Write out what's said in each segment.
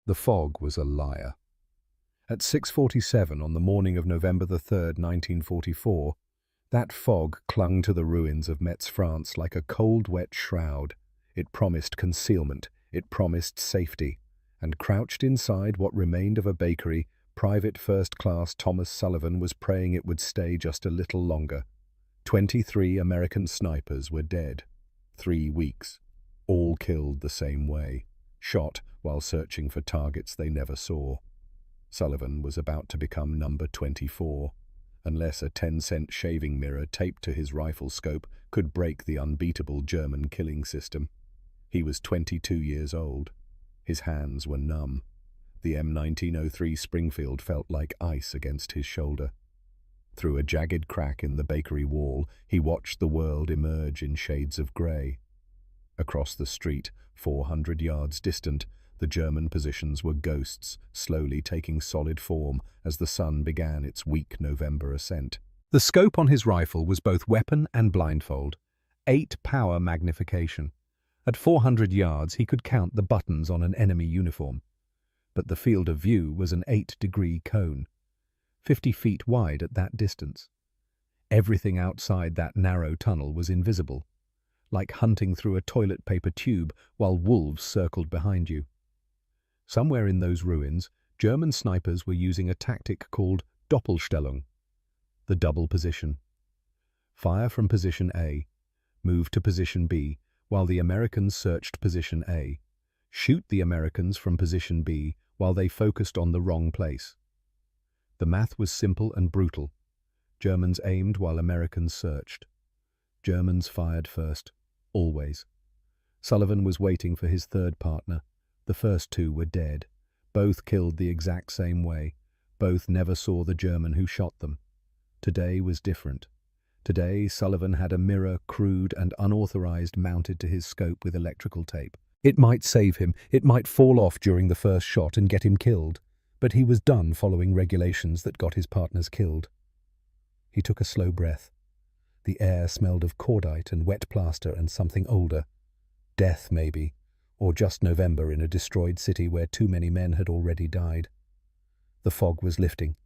The fog was a liar. At 6:47 on the morning of November the 3rd, 1944, that fog clung to the ruins of Metz, France like a cold, wet shroud. It promised concealment, it promised safety, and crouched inside what remained of a bakery, Private First Class Thomas Sullivan was praying it would stay just a little longer. 23 American snipers were dead. 3 weeks. All killed the same way, shot while searching for targets they never saw. Sullivan was about to become number 24, unless a 10-cent shaving mirror taped to his rifle scope could break the unbeatable German killing system. He was 22 years old. His hands were numb. The M1903 Springfield felt like ice against his shoulder. Through a jagged crack in the bakery wall, he watched the world emerge in shades of grey. Across the street, 400 yards distant, the German positions were ghosts, slowly taking solid form as the sun began its weak November ascent. The scope on his rifle was both weapon and blindfold, 8-power magnification. At 400 yards, he could count the buttons on an enemy uniform. But the field of view was an 8-degree cone, 50 feet wide at that distance. Everything outside that narrow tunnel was invisible, like hunting through a toilet paper tube while wolves circled behind you. Somewhere in those ruins, German snipers were using a tactic called Doppelstellung, the double position. Fire from position A, move to position B, while the Americans searched position A. Shoot the Americans from position B while they focused on the wrong place. The math was simple and brutal. Germans aimed while Americans searched. Germans fired first, always. Sullivan was waiting for his third partner. The first 2 were dead. Both killed the exact same way. Both never saw the German who shot them. Today was different. Today, Sullivan had a mirror, crude and unauthorized, mounted to his scope with electrical tape. It might save him, it might fall off during the first shot and get him killed, but he was done following regulations that got his partners killed. He took a slow breath. The air smelled of cordite and wet plaster and something older. Death, maybe, or just November in a destroyed city where too many men had already died. The fog was lifting.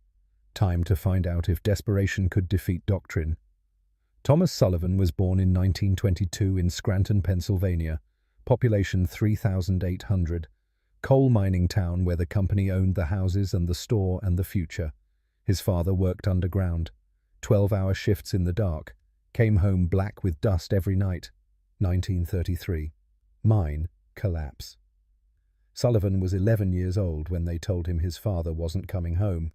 Time to find out if desperation could defeat doctrine. Thomas Sullivan was born in 1922 in Scranton, Pennsylvania, population 3,800, coal mining town where the company owned the houses and the store and the future. His father worked underground, 12-hour shifts in the dark, came home black with dust every night. 1933. Mine collapse. Sullivan was 11 years old when they told him his father wasn't coming home.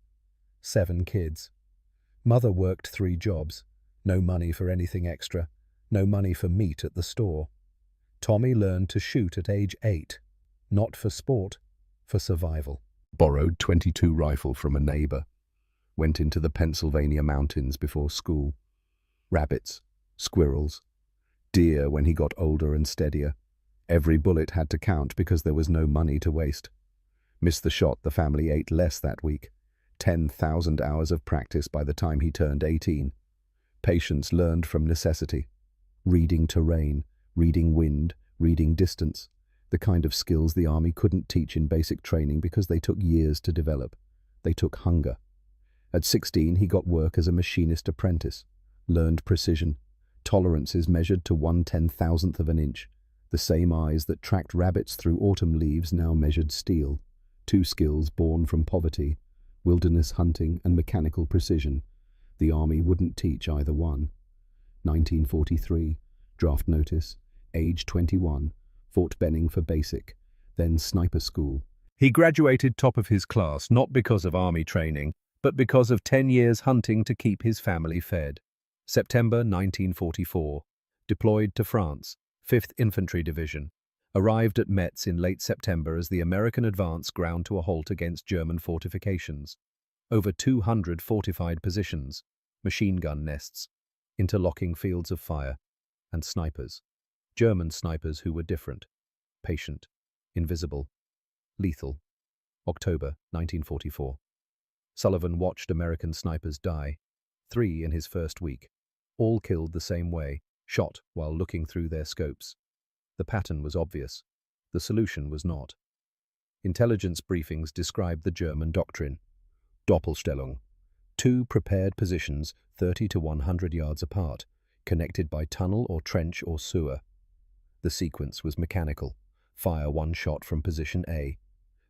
7 kids. Mother worked 3 jobs. No money for anything extra. No money for meat at the store. Tommy learned to shoot at age 8. Not for sport, for survival. Borrowed .22 rifle from a neighbor. Went into the Pennsylvania mountains before school. Rabbits, squirrels, deer when he got older and steadier. Every bullet had to count because there was no money to waste. Missed the shot, the family ate less that week. 10,000 hours of practice by the time he turned 18. Patience learned from necessity. Reading terrain, reading wind, reading distance. The kind of skills the army couldn't teach in basic training because they took years to develop. They took hunger. At 16, he got work as a machinist apprentice. Learned precision. Tolerances measured to 1/10,000th of an inch. The same eyes that tracked rabbits through autumn leaves now measured steel. 2 skills born from poverty, wilderness hunting and mechanical precision. The army wouldn't teach either one. 1943, draft notice, age 21, Fort Benning for basic, then sniper school. He graduated top of his class not because of army training, but because of 10 years hunting to keep his family fed. September 1944, deployed to France, 5th Infantry Division, arrived at Metz in late September as the American advance ground to a halt against German fortifications. Over 200 fortified positions, machine gun nests, interlocking fields of fire, and snipers. German snipers who were different, patient, invisible, lethal. October 1944. Sullivan watched American snipers die, 3 in his first week, all killed the same way, shot while looking through their scopes. The pattern was obvious. The solution was not. Intelligence briefings described the German doctrine. Doppelstellung. Two prepared positions 30 to 100 yards apart, connected by tunnel or trench or sewer. The sequence was mechanical. Fire one shot from position A.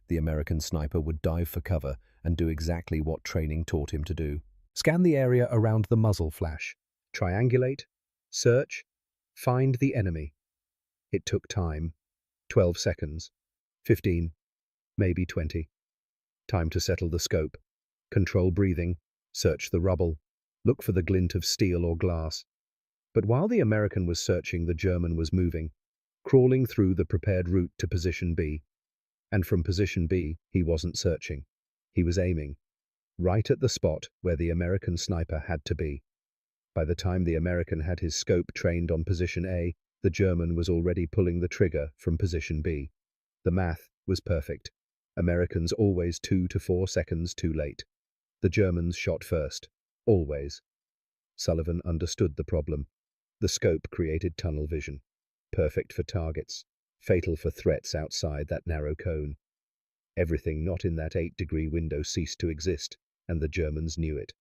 The American sniper would dive for cover and do exactly what training taught him to do. Scan the area around the muzzle flash. Triangulate, search, find the enemy. It took time. 12 seconds. 15. Maybe 20. Time to settle the scope. Control breathing. Search the rubble. Look for the glint of steel or glass. But while the American was searching, the German was moving, crawling through the prepared route to position B. And from position B, he wasn't searching. He was aiming, right at the spot where the American sniper had to be. By the time the American had his scope trained on position A, the German was already pulling the trigger from position B. The math was perfect. Americans always 2 to 4 seconds too late. The Germans shot first, always. Sullivan understood the problem. The scope created tunnel vision, perfect for targets, fatal for threats outside that narrow cone. Everything not in that 8-degree window ceased to exist, and the Germans knew it.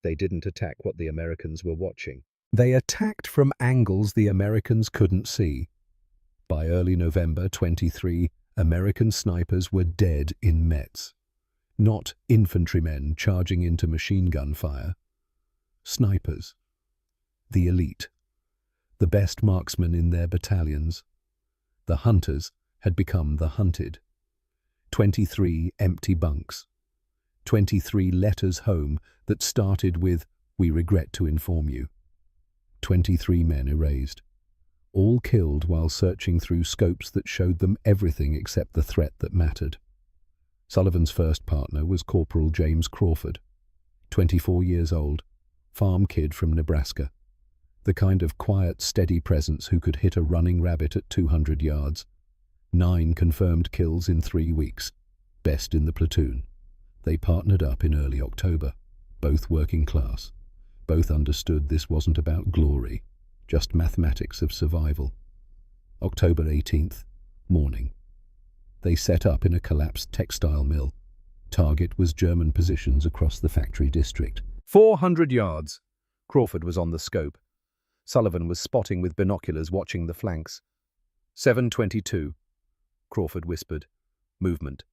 They didn't attack what the Americans were watching. They attacked from angles the Americans couldn't see. By early November 23, American snipers were dead in Metz. Not infantrymen charging into machine gun fire. Snipers. The elite. The best marksmen in their battalions. The hunters had become the hunted. 23 empty bunks. 23 letters home that started with, "We regret to inform you." 23 men erased. All killed while searching through scopes that showed them everything except the threat that mattered. Sullivan's first partner was Corporal James Crawford, 24 years old, farm kid from Nebraska. The kind of quiet, steady presence who could hit a running rabbit at 200 yards. 9 confirmed kills in 3 weeks, best in the platoon. They partnered up in early October, both working class. Both understood this wasn't about glory, just mathematics of survival. October 18th, morning. They set up in a collapsed textile mill. Target was German positions across the factory district. 400 yards. Crawford was on the scope. Sullivan was spotting with binoculars, watching the flanks. 7:22. Crawford whispered. Movement.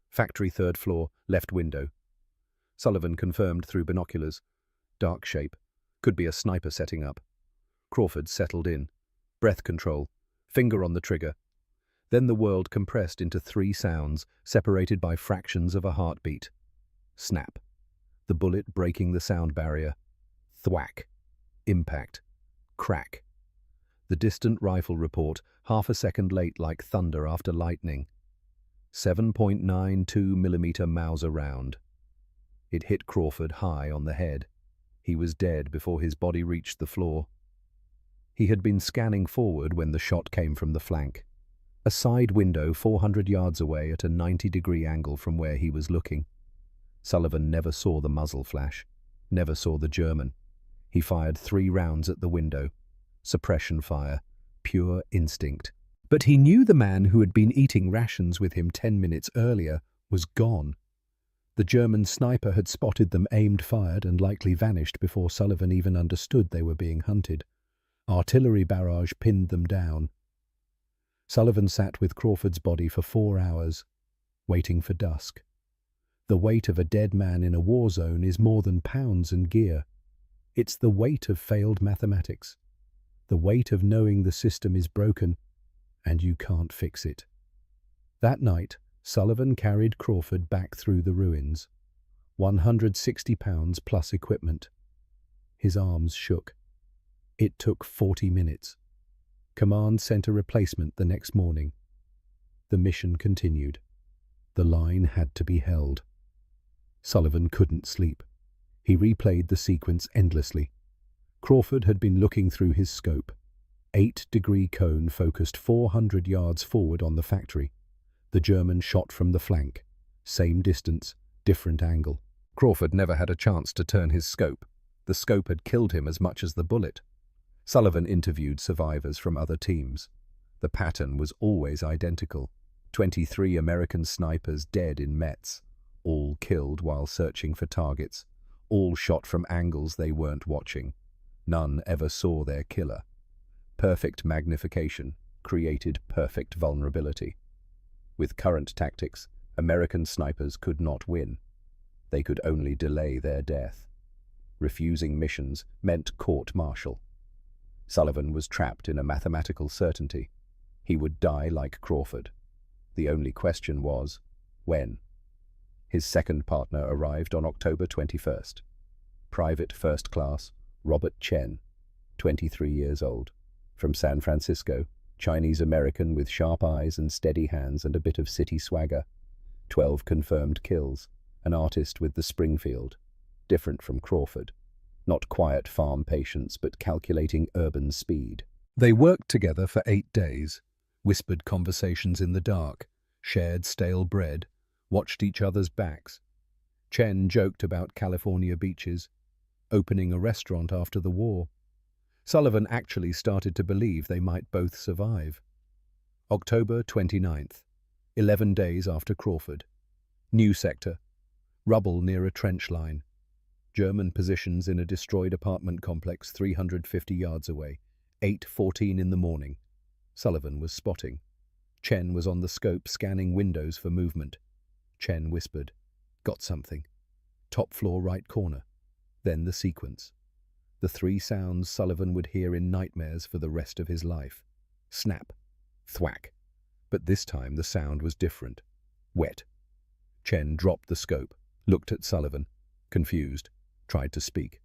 Factory 3rd floor, left window. Sullivan confirmed through binoculars. Dark shape. Could be a sniper setting up. Crawford settled in. Breath control. Finger on the trigger. Then the world compressed into 3 sounds, separated by fractions of a heartbeat. Snap. The bullet breaking the sound barrier. Thwack. Impact. Crack. The distant rifle report, half a second late like thunder after lightning. 7.92 millimeter Mauser round. It hit Crawford high on the head. He was dead before his body reached the floor. He had been scanning forward when the shot came from the flank. A side window 400 yards away at a 90-degree angle from where he was looking. Sullivan never saw the muzzle flash, never saw the German. He fired 3 rounds at the window. Suppression fire, pure instinct. But he knew the man who had been eating rations with him 10 minutes earlier was gone. The German sniper had spotted them, aimed, fired, and likely vanished before Sullivan even understood they were being hunted. Artillery barrage pinned them down. Sullivan sat with Crawford's body for 4 hours, waiting for dusk. The weight of a dead man in a war zone is more than pounds and gear. It's the weight of failed mathematics, the weight of knowing the system is broken and you can't fix it. That night, Sullivan carried Crawford back through the ruins, 160 pounds plus equipment. His arms shook. It took 40 minutes. Command sent a replacement the next morning. The mission continued. The line had to be held. Sullivan couldn't sleep. He replayed the sequence endlessly. Crawford had been looking through his scope. 8-degree cone focused 400 yards forward on the factory. The German shot from the flank. Same distance, different angle. Crawford never had a chance to turn his scope. The scope had killed him as much as the bullet. Sullivan interviewed survivors from other teams. The pattern was always identical. 23 American snipers dead in Metz, all killed while searching for targets, all shot from angles they weren't watching. None ever saw their killer. Perfect magnification created perfect vulnerability. With current tactics, American snipers could not win. They could only delay their death. Refusing missions meant court-martial. Sullivan was trapped in a mathematical certainty. He would die like Crawford. The only question was, when? His second partner arrived on October 21st. Private First Class Robert Chen, 23 years old. From San Francisco, Chinese-American with sharp eyes and steady hands and a bit of city swagger. 12 confirmed kills. An artist with the Springfield. Different from Crawford. Not quiet farm patience, but calculating urban speed. They worked together for 8 days, whispered conversations in the dark, shared stale bread, watched each other's backs. Chen joked about California beaches, opening a restaurant after the war. Sullivan actually started to believe they might both survive. October 29th, 11 days after Crawford. New sector. Rubble near a trench line. German positions in a destroyed apartment complex 350 yards away. 8:14 in the morning. Sullivan was spotting. Chen was on the scope scanning windows for movement. Chen whispered, "Got something. Top floor right corner." Then the sequence. The 3 sounds Sullivan would hear in nightmares for the rest of his life. Snap. Thwack. But this time the sound was different. Wet. Chen dropped the scope, looked at Sullivan, confused, tried to speak.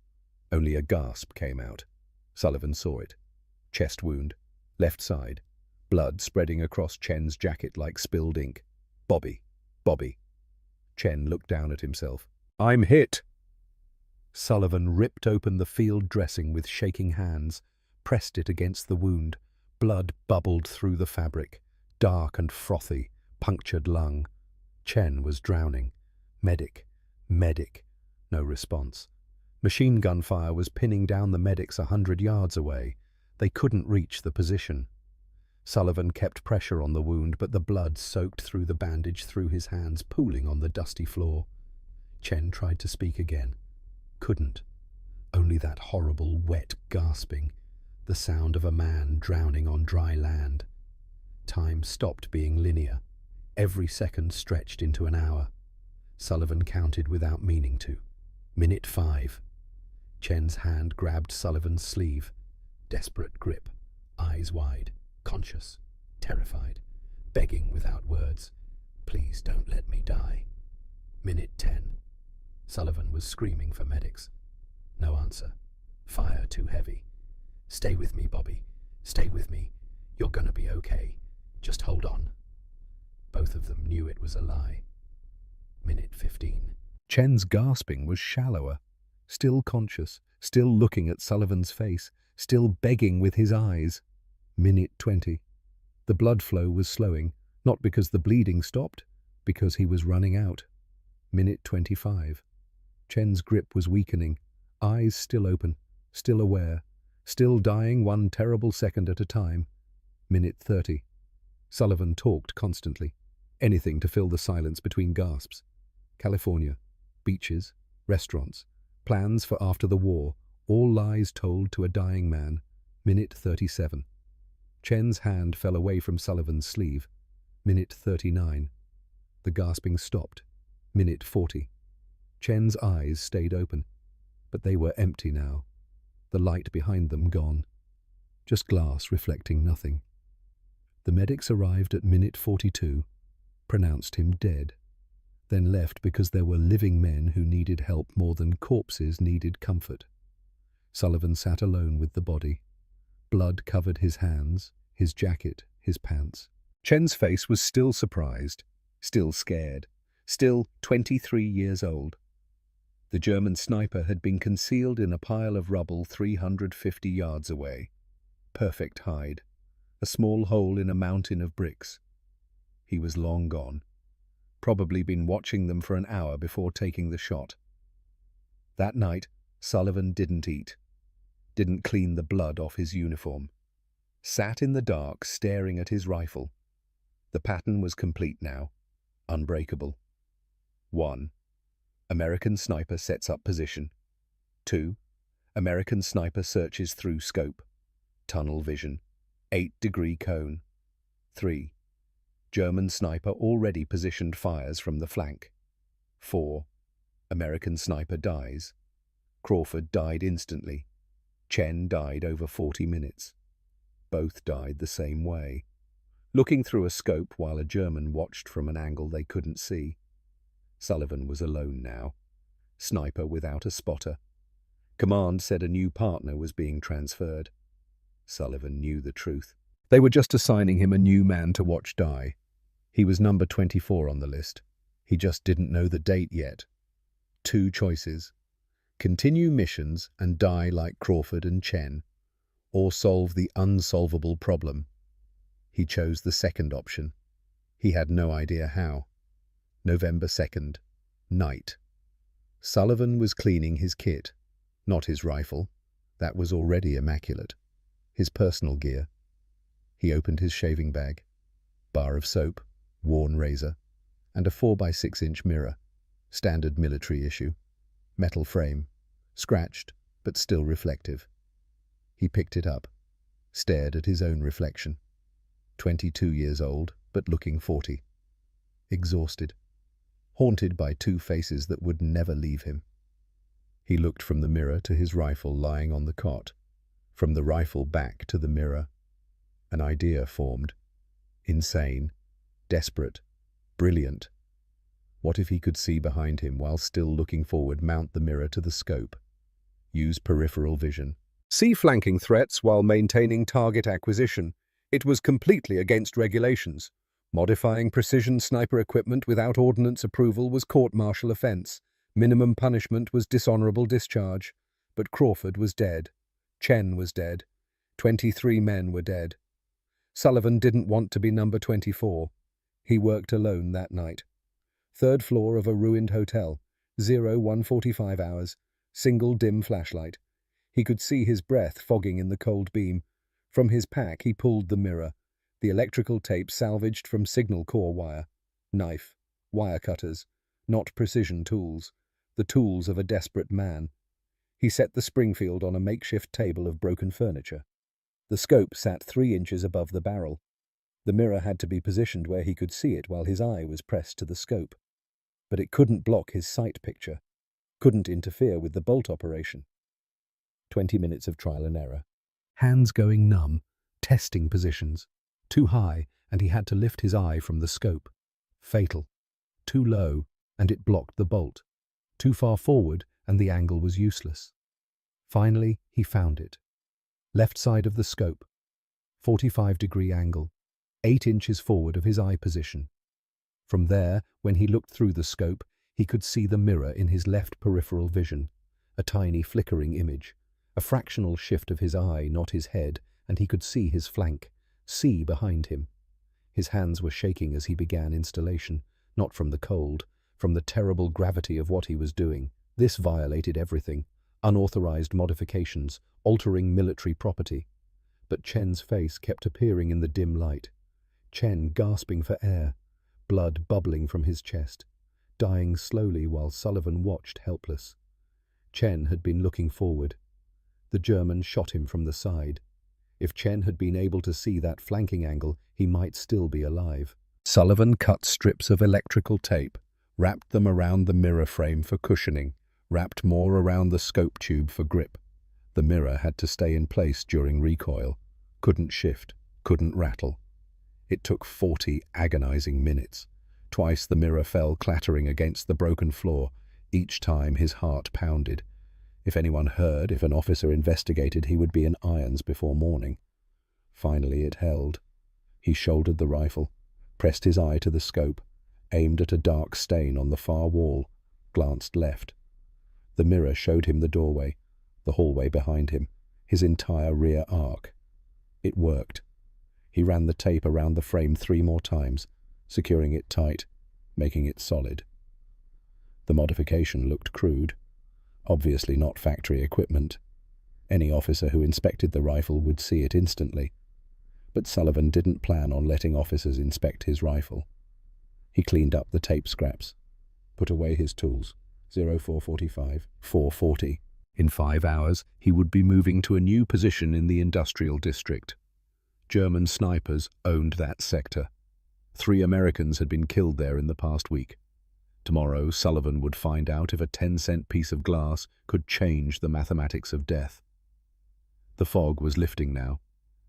Only a gasp came out. Sullivan saw it. Chest wound, left side, blood spreading across Chen's jacket like spilled ink. "Bobby, Bobby." Chen looked down at himself. "I'm hit." Sullivan ripped open the field dressing with shaking hands, pressed it against the wound. Blood bubbled through the fabric, dark and frothy, punctured lung. Chen was drowning. Medic, medic. No response. Machine gun fire was pinning down the medics 100 yards away. They couldn't reach the position. Sullivan kept pressure on the wound, but the blood soaked through the bandage through his hands, pooling on the dusty floor. Chen tried to speak again. Couldn't. Only that horrible, wet gasping, the sound of a man drowning on dry land. Time stopped being linear. Every second stretched into an hour. Sullivan counted without meaning to. Minute 5. Chen's hand grabbed Sullivan's sleeve. Desperate grip. Eyes wide. Conscious. Terrified. Begging without words. "Please don't let me die." Minute 10. Sullivan was screaming for medics. No answer. Fire too heavy. "Stay with me, Bobby. Stay with me. You're gonna be okay. Just hold on." Both of them knew it was a lie. Minute 15. Chen's gasping was shallower. Still conscious, still looking at Sullivan's face, still begging with his eyes. Minute 20. The blood flow was slowing, not because the bleeding stopped, because he was running out. Minute 25. Chen's grip was weakening, eyes still open, still aware, still dying one terrible second at a time. Minute 30. Sullivan talked constantly, anything to fill the silence between gasps. California, beaches, restaurants, plans for after the war, all lies told to a dying man. Minute 37. Chen's hand fell away from Sullivan's sleeve. Minute 39. The gasping stopped. Minute 40. Chen's eyes stayed open, but they were empty now. The light behind them gone. Just glass reflecting nothing. The medics arrived at minute 42, pronounced him dead, then left because there were living men who needed help more than corpses needed comfort. Sullivan sat alone with the body. Blood covered his hands, his jacket, his pants. Chen's face was still surprised, still scared, still 23 years old. The German sniper had been concealed in a pile of rubble 350 yards away. Perfect hide. A small hole in a mountain of bricks. He was long gone. Probably been watching them for an hour before taking the shot. That night, Sullivan didn't eat. Didn't clean the blood off his uniform. Sat in the dark staring at his rifle. The pattern was complete now, unbreakable. 1. American sniper sets up position. 2. American sniper searches through scope. Tunnel vision. 8-degree cone. 3. German sniper already positioned fires from the flank. 4. American sniper dies. Crawford died instantly. Chen died over 40 minutes. Both died the same way, looking through a scope while a German watched from an angle they couldn't see. Sullivan was alone now, sniper without a spotter. Command said a new partner was being transferred. Sullivan knew the truth. They were just assigning him a new man to watch die. He was number 24 on the list. He just didn't know the date yet. 2 choices: continue missions and die like Crawford and Chen, or solve the unsolvable problem. He chose the second option. He had no idea how. November 2nd, night. Sullivan was cleaning his kit, not his rifle. That was already immaculate. His personal gear. He opened his shaving bag. Bar of soap, worn razor, and a 4x6-inch mirror. Standard military issue. Metal frame. Scratched, but still reflective. He picked it up, stared at his own reflection. 22 years old, but looking 40. Exhausted. Haunted by 2 faces that would never leave him. He looked from the mirror to his rifle lying on the cot, from the rifle back to the mirror. An idea formed. Insane, desperate, brilliant. What if he could see behind him while still looking forward, mount the mirror to the scope? Use peripheral vision. See flanking threats while maintaining target acquisition. It was completely against regulations. Modifying precision sniper equipment without ordnance approval was court-martial offense. Minimum punishment was dishonorable discharge. But Crawford was dead. Chen was dead. 23 men were dead. Sullivan didn't want to be number 24. He worked alone that night. 3rd floor of a ruined hotel. 1:45 hours. Single dim flashlight. He could see his breath fogging in the cold beam. From his pack he pulled the mirror, the electrical tape salvaged from signal core wire. Knife, wire cutters, not precision tools, the tools of a desperate man. He set the Springfield on a makeshift table of broken furniture. The scope sat 3 inches above the barrel. The mirror had to be positioned where he could see it while his eye was pressed to the scope. But it couldn't block his sight picture, couldn't interfere with the bolt operation. 20 minutes of trial and error. Hands going numb, testing positions. Too high, and he had to lift his eye from the scope. Fatal. Too low, and it blocked the bolt. Too far forward, and the angle was useless. Finally, he found it. Left side of the scope. 45-degree angle. 8 inches forward of his eye position. From there, when he looked through the scope, he could see the mirror in his left peripheral vision. A tiny flickering image. A fractional shift of his eye, not his head, and he could see his flank, see behind him. His hands were shaking as he began installation, not from the cold, from the terrible gravity of what he was doing. This violated everything. Unauthorized modifications, altering military property. But Chen's face kept appearing in the dim light. Chen gasping for air, blood bubbling from his chest, dying slowly while Sullivan watched helpless. Chen had been looking forward. The German shot him from the side. If Chen had been able to see that flanking angle, he might still be alive. Sullivan cut strips of electrical tape, wrapped them around the mirror frame for cushioning, wrapped more around the scope tube for grip. The mirror had to stay in place during recoil, couldn't shift, couldn't rattle. It took 40 agonizing minutes. Twice the mirror fell clattering against the broken floor. Each time his heart pounded. If anyone heard, if an officer investigated, he would be in irons before morning. Finally it held. He shouldered the rifle, pressed his eye to the scope, aimed at a dark stain on the far wall, glanced left. The mirror showed him the doorway, the hallway behind him, his entire rear arc. It worked. He ran the tape around the frame 3 more times, securing it tight, making it solid. The modification looked crude. Obviously not factory equipment. Any officer who inspected the rifle would see it instantly. But Sullivan didn't plan on letting officers inspect his rifle. He cleaned up the tape scraps, put away his tools. 0445, 440. In 5 hours, he would be moving to a new position in the industrial district. German snipers owned that sector. 3 Americans had been killed there in the past week. Tomorrow, Sullivan would find out if a 10-cent piece of glass could change the mathematics of death. The fog was lifting now.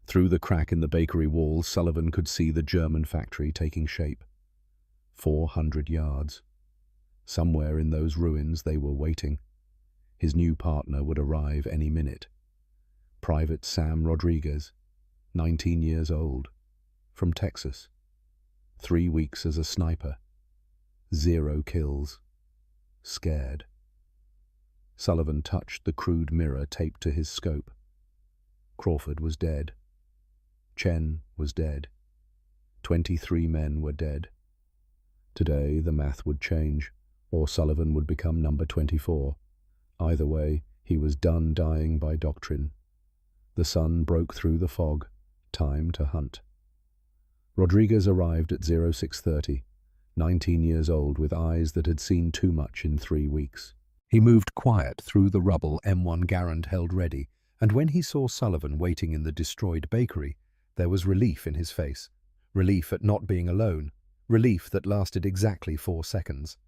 Through the crack in the bakery wall, Sullivan could see the German factory taking shape. 400 yards. Somewhere in those ruins they were waiting. His new partner would arrive any minute. Private Sam Rodriguez, 19 years old, from Texas. 3 weeks as a sniper. 0 kills. Scared. Sullivan touched the crude mirror taped to his scope. Crawford was dead. Chen was dead. 23 men were dead. Today the math would change, or Sullivan would become number 24. Either way, he was done dying by doctrine. The sun broke through the fog. Time to hunt. Rodriguez arrived at 0630, 19 years old with eyes that had seen too much in 3 weeks. He moved quiet through the rubble M1 Garand held ready, and when he saw Sullivan waiting in the destroyed bakery, there was relief in his face. Relief at not being alone. Relief that lasted exactly 4 seconds.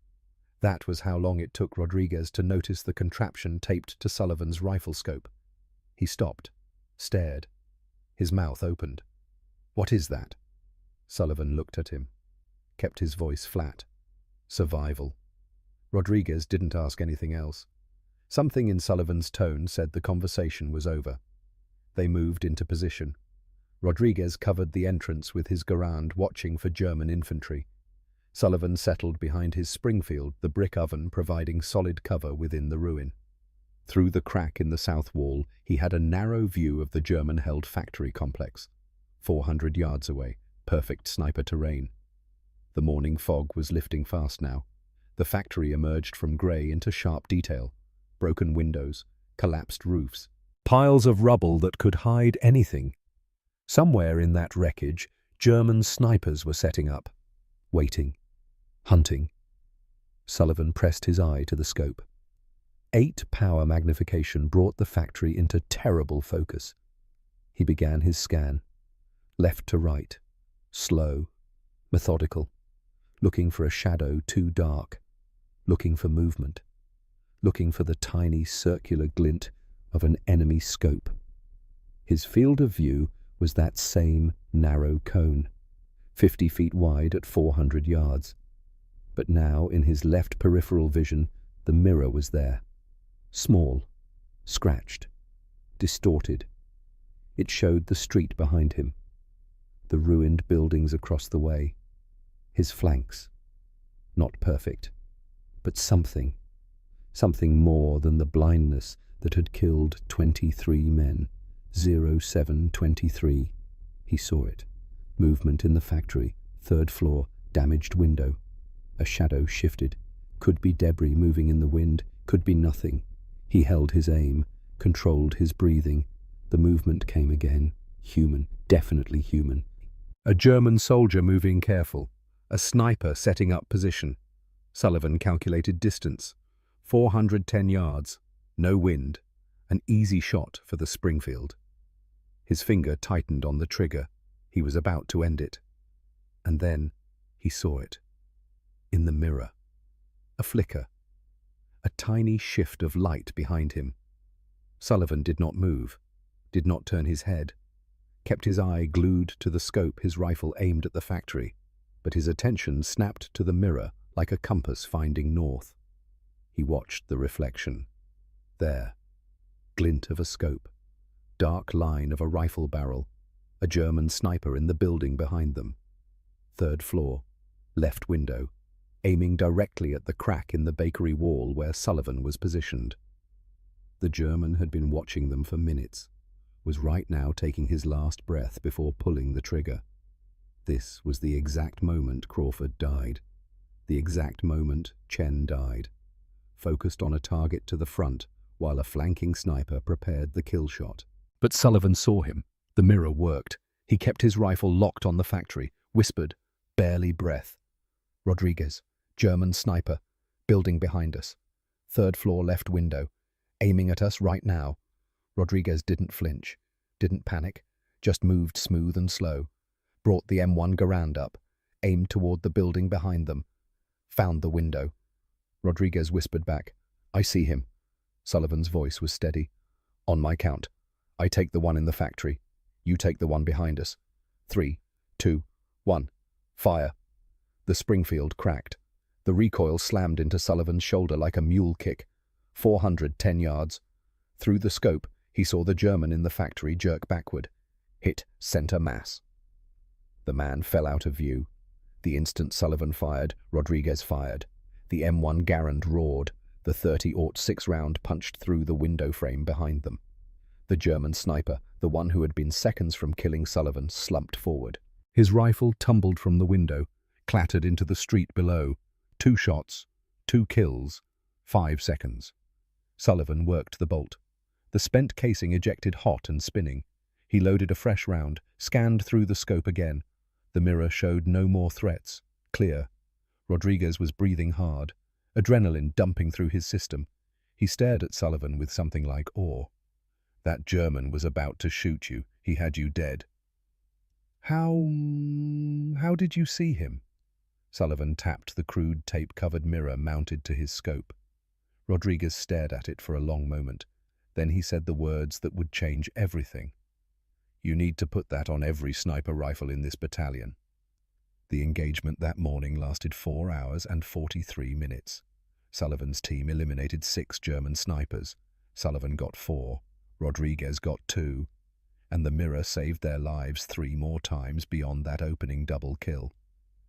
That was how long it took Rodriguez to notice the contraption taped to Sullivan's rifle scope. He stopped, stared. His mouth opened. "What is that?" Sullivan looked at him, kept his voice flat. "Survival." Rodriguez didn't ask anything else. Something in Sullivan's tone said the conversation was over. They moved into position. Rodriguez covered the entrance with his Garand, watching for German infantry. Sullivan settled behind his Springfield, the brick oven providing solid cover within the ruin. Through the crack in the south wall, he had a narrow view of the German-held factory complex. 400 yards away, perfect sniper terrain. The morning fog was lifting fast now. The factory emerged from grey into sharp detail. Broken windows, collapsed roofs, piles of rubble that could hide anything. Somewhere in that wreckage, German snipers were setting up, waiting, hunting. Sullivan pressed his eye to the scope. 8 power magnification brought the factory into terrible focus. He began his scan, left to right, slow, methodical, looking for a shadow too dark, looking for movement, looking for the tiny circular glint of an enemy scope. His field of view was that same narrow cone, 50 feet wide at 400 yards. But now, in his left peripheral vision, the mirror was there. Small, scratched, distorted. It showed the street behind him, the ruined buildings across the way, his flanks. Not perfect, but something more than the blindness that had killed 23 men. 0723. He saw it. Movement in the factory, 3rd floor, damaged window. A shadow shifted. Could be debris moving in the wind, could be nothing. He held his aim, controlled his breathing. The movement came again. Human, definitely human. A German soldier moving careful. A sniper setting up position. Sullivan calculated distance. 410 yards. No wind. An easy shot for the Springfield. His finger tightened on the trigger. He was about to end it. And then he saw it. In the mirror. A flicker. A tiny shift of light behind him. Sullivan did not move, did not turn his head, kept his eye glued to the scope, his rifle aimed at the factory, but his attention snapped to the mirror like a compass finding north. He watched the reflection. There. Glint of a scope. Dark line of a rifle barrel. A German sniper in the building behind them. 3rd floor. Left window. Aiming directly at the crack in the bakery wall where Sullivan was positioned. The German had been watching them for minutes, was right now taking his last breath before pulling the trigger. This was the exact moment Crawford died. The exact moment Chen died. Focused on a target to the front, while a flanking sniper prepared the kill shot. But Sullivan saw him. The mirror worked. He kept his rifle locked on the factory, whispered, barely breath. Rodriguez, German sniper, building behind us. Third floor left window, aiming at us right now. Rodriguez didn't flinch, didn't panic, just moved smooth and slow. Brought the M1 Garand up, aimed toward the building behind them. Found the window. Rodriguez whispered back, "I see him." Sullivan's voice was steady. "On my count. I take the one in the factory. You take the one behind us. 3, 2, 1. Fire." The Springfield cracked. The recoil slammed into Sullivan's shoulder like a mule kick. 410 yards. Through the scope, he saw the German in the factory jerk backward. Hit center mass. The man fell out of view. The instant Sullivan fired, Rodriguez fired. The M1 Garand roared. The 30-06 round punched through the window frame behind them. The German sniper, the one who had been seconds from killing Sullivan, slumped forward. His rifle tumbled from the window, clattered into the street below. 2 shots, 2 kills, 5 seconds. Sullivan worked the bolt. The spent casing ejected hot and spinning. He loaded a fresh round, scanned through the scope again. The mirror showed no more threats. Clear. Rodriguez was breathing hard, adrenaline dumping through his system. He stared at Sullivan with something like awe. That German was about to shoot you. He had you dead. How did you see him? Sullivan tapped the crude tape-covered mirror mounted to his scope. Rodriguez stared at it for a long moment. Then he said the words that would change everything. "You need to put that on every sniper rifle in this battalion." The engagement that morning lasted 4 hours and 43 minutes. Sullivan's team eliminated 6 German snipers. Sullivan got 4. Rodriguez got 2. And the mirror saved their lives 3 more times beyond that opening double kill.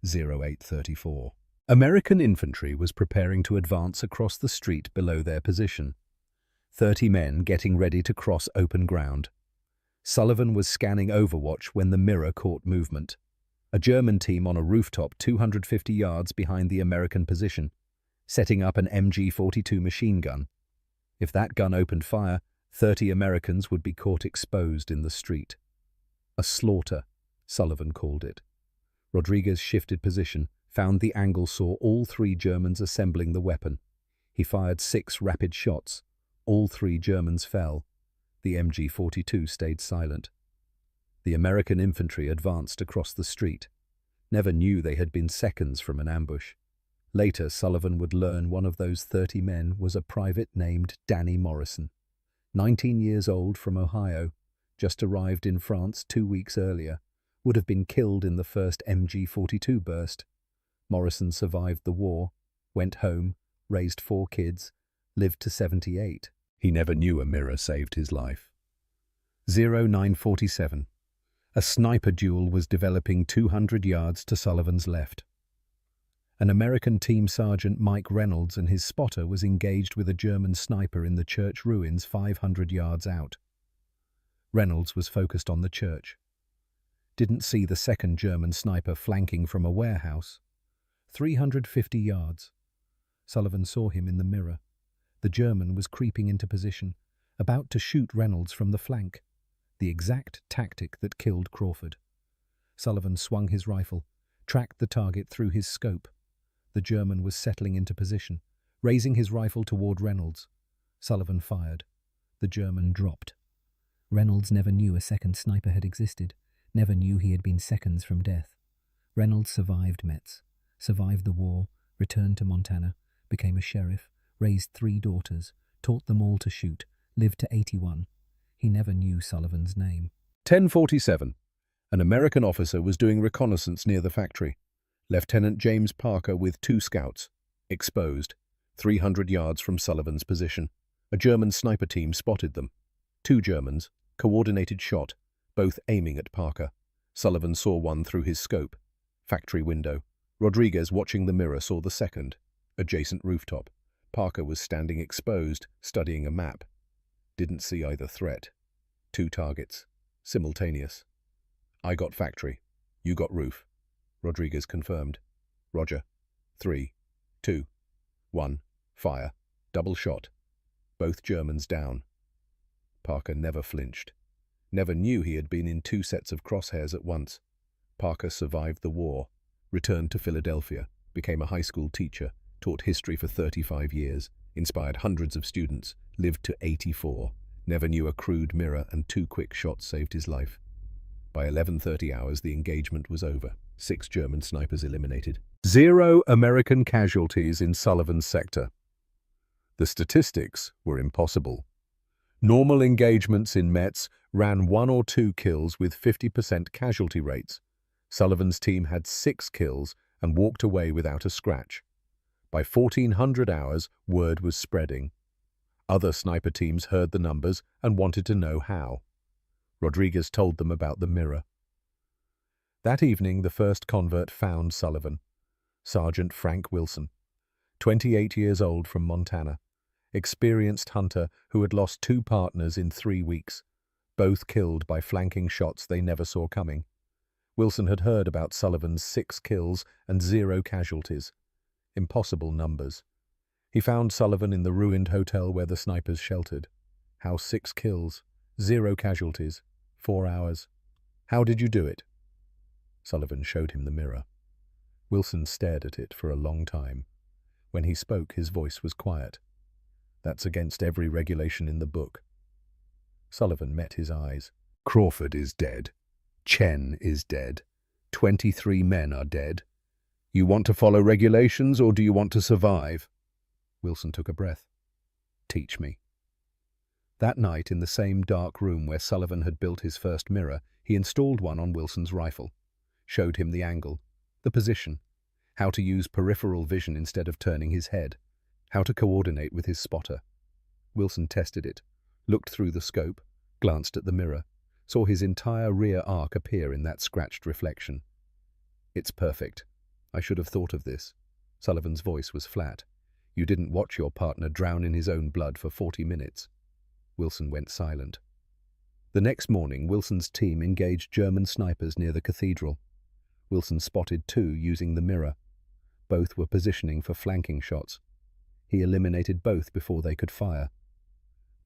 0834. American infantry was preparing to advance across the street below their position. 30 men getting ready to cross open ground. Sullivan was scanning Overwatch when the mirror caught movement. A German team on a rooftop 250 yards behind the American position, setting up an MG-42 machine gun. If that gun opened fire, 30 Americans would be caught exposed in the street. A slaughter, Sullivan called it. Rodriguez shifted position, found the angle, saw all 3 Germans assembling the weapon. He fired 6 rapid shots. All 3 Germans fell. The MG-42 stayed silent. The American infantry advanced across the street. Never knew they had been seconds from an ambush. Later, Sullivan would learn one of those 30 men was a private named Danny Morrison. 19 years old, from Ohio, just arrived in France 2 weeks earlier, would have been killed in the first MG-42 burst. Morrison survived the war, went home, raised 4 kids, lived to 78. He never knew a mirror saved his life. 0947. A sniper duel was developing 200 yards to Sullivan's left. An American team sergeant, Mike Reynolds, and his spotter was engaged with a German sniper in the church ruins 500 yards out. Reynolds was focused on the church. Didn't see the second German sniper flanking from a warehouse. 350 yards. Sullivan saw him in the mirror. The German was creeping into position, about to shoot Reynolds from the flank. The exact tactic that killed Crawford. Sullivan swung his rifle, tracked the target through his scope. The German was settling into position, raising his rifle toward Reynolds. Sullivan fired. The German dropped. Reynolds never knew a second sniper had existed, never knew he had been seconds from death. Reynolds survived Metz, survived the war, returned to Montana, became a sheriff, raised 3 daughters, taught them all to shoot, lived to 81. He never knew Sullivan's name. 1047. An American officer was doing reconnaissance near the factory. Lieutenant James Parker with 2 scouts. Exposed. 300 yards from Sullivan's position. A German sniper team spotted them. 2 Germans. Coordinated shot. Both aiming at Parker. Sullivan saw one through his scope. Factory window. Rodriguez, watching the mirror, saw the second. Adjacent rooftop. Parker was standing exposed, studying a map. Didn't see either threat. 2 targets. Simultaneous. I got factory. You got roof. Rodriguez confirmed. Roger. 3, 2, 1. Fire. Double shot. Both Germans down. Parker never flinched. Never knew he had been in 2 sets of crosshairs at once. Parker survived the war, returned to Philadelphia, became a high school teacher, taught history for 35 years, inspired hundreds of students, lived to 84, never knew a crude mirror, and 2 quick shots saved his life. By 11:30 hours, the engagement was over. 6 German snipers eliminated. 0 American casualties in Sullivan's sector. The statistics were impossible. Normal engagements in Metz ran 1 or 2 kills with 50% casualty rates. Sullivan's team had 6 kills and walked away without a scratch. By 1400 hours, word was spreading. Other sniper teams heard the numbers and wanted to know how. Rodriguez told them about the mirror. That evening, the first convert found Sullivan. Sergeant Frank Wilson, 28 years old, from Montana. Experienced hunter who had lost 2 partners in 3 weeks, both killed by flanking shots they never saw coming. Wilson had heard about Sullivan's 6 kills and 0 casualties. Impossible numbers. He found Sullivan in the ruined hotel where the snipers sheltered. How 6 kills, 0 casualties, 4 hours. How did you do it? Sullivan showed him the mirror. Wilson stared at it for a long time. When he spoke, his voice was quiet. That's against every regulation in the book. Sullivan met his eyes. Crawford is dead. Chen is dead. 23 men are dead. You want to follow regulations, or do you want to survive? Wilson took a breath. Teach me. That night, in the same dark room where Sullivan had built his first mirror, he installed one on Wilson's rifle, showed him the angle, the position, how to use peripheral vision instead of turning his head, how to coordinate with his spotter. Wilson tested it, looked through the scope, glanced at the mirror, saw his entire rear arc appear in that scratched reflection. It's perfect. I should have thought of this. Sullivan's voice was flat. You didn't watch your partner drown in his own blood for 40 minutes. Wilson went silent. The next morning, Wilson's team engaged German snipers near the cathedral. Wilson spotted 2 using the mirror. Both were positioning for flanking shots. He eliminated both before they could fire.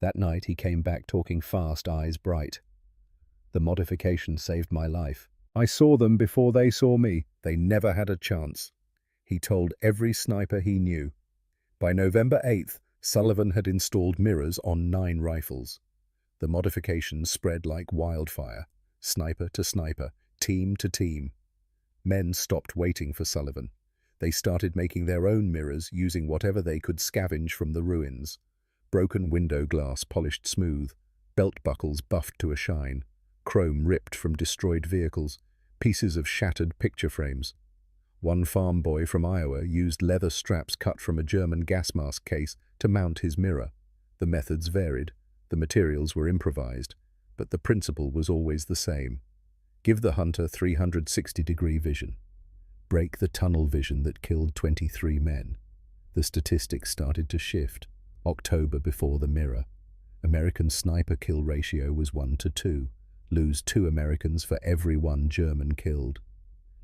That night he came back talking fast, eyes bright. The modification saved my life. I saw them before they saw me. They never had a chance. He told every sniper he knew. By November 8th, Sullivan had installed mirrors on 9 rifles. The modifications spread like wildfire, sniper to sniper, team to team. Men stopped waiting for Sullivan. They started making their own mirrors using whatever they could scavenge from the ruins. Broken window glass polished smooth, belt buckles buffed to a shine, chrome ripped from destroyed vehicles, pieces of shattered picture frames. One farm boy from Iowa used leather straps cut from a German gas mask case to mount his mirror. The methods varied, the materials were improvised, but the principle was always the same. Give the hunter 360-degree vision. Break the tunnel vision that killed 23 men. The statistics started to shift. October before the mirror. American sniper kill ratio was 1-2. Lose 2 Americans for every 1 German killed.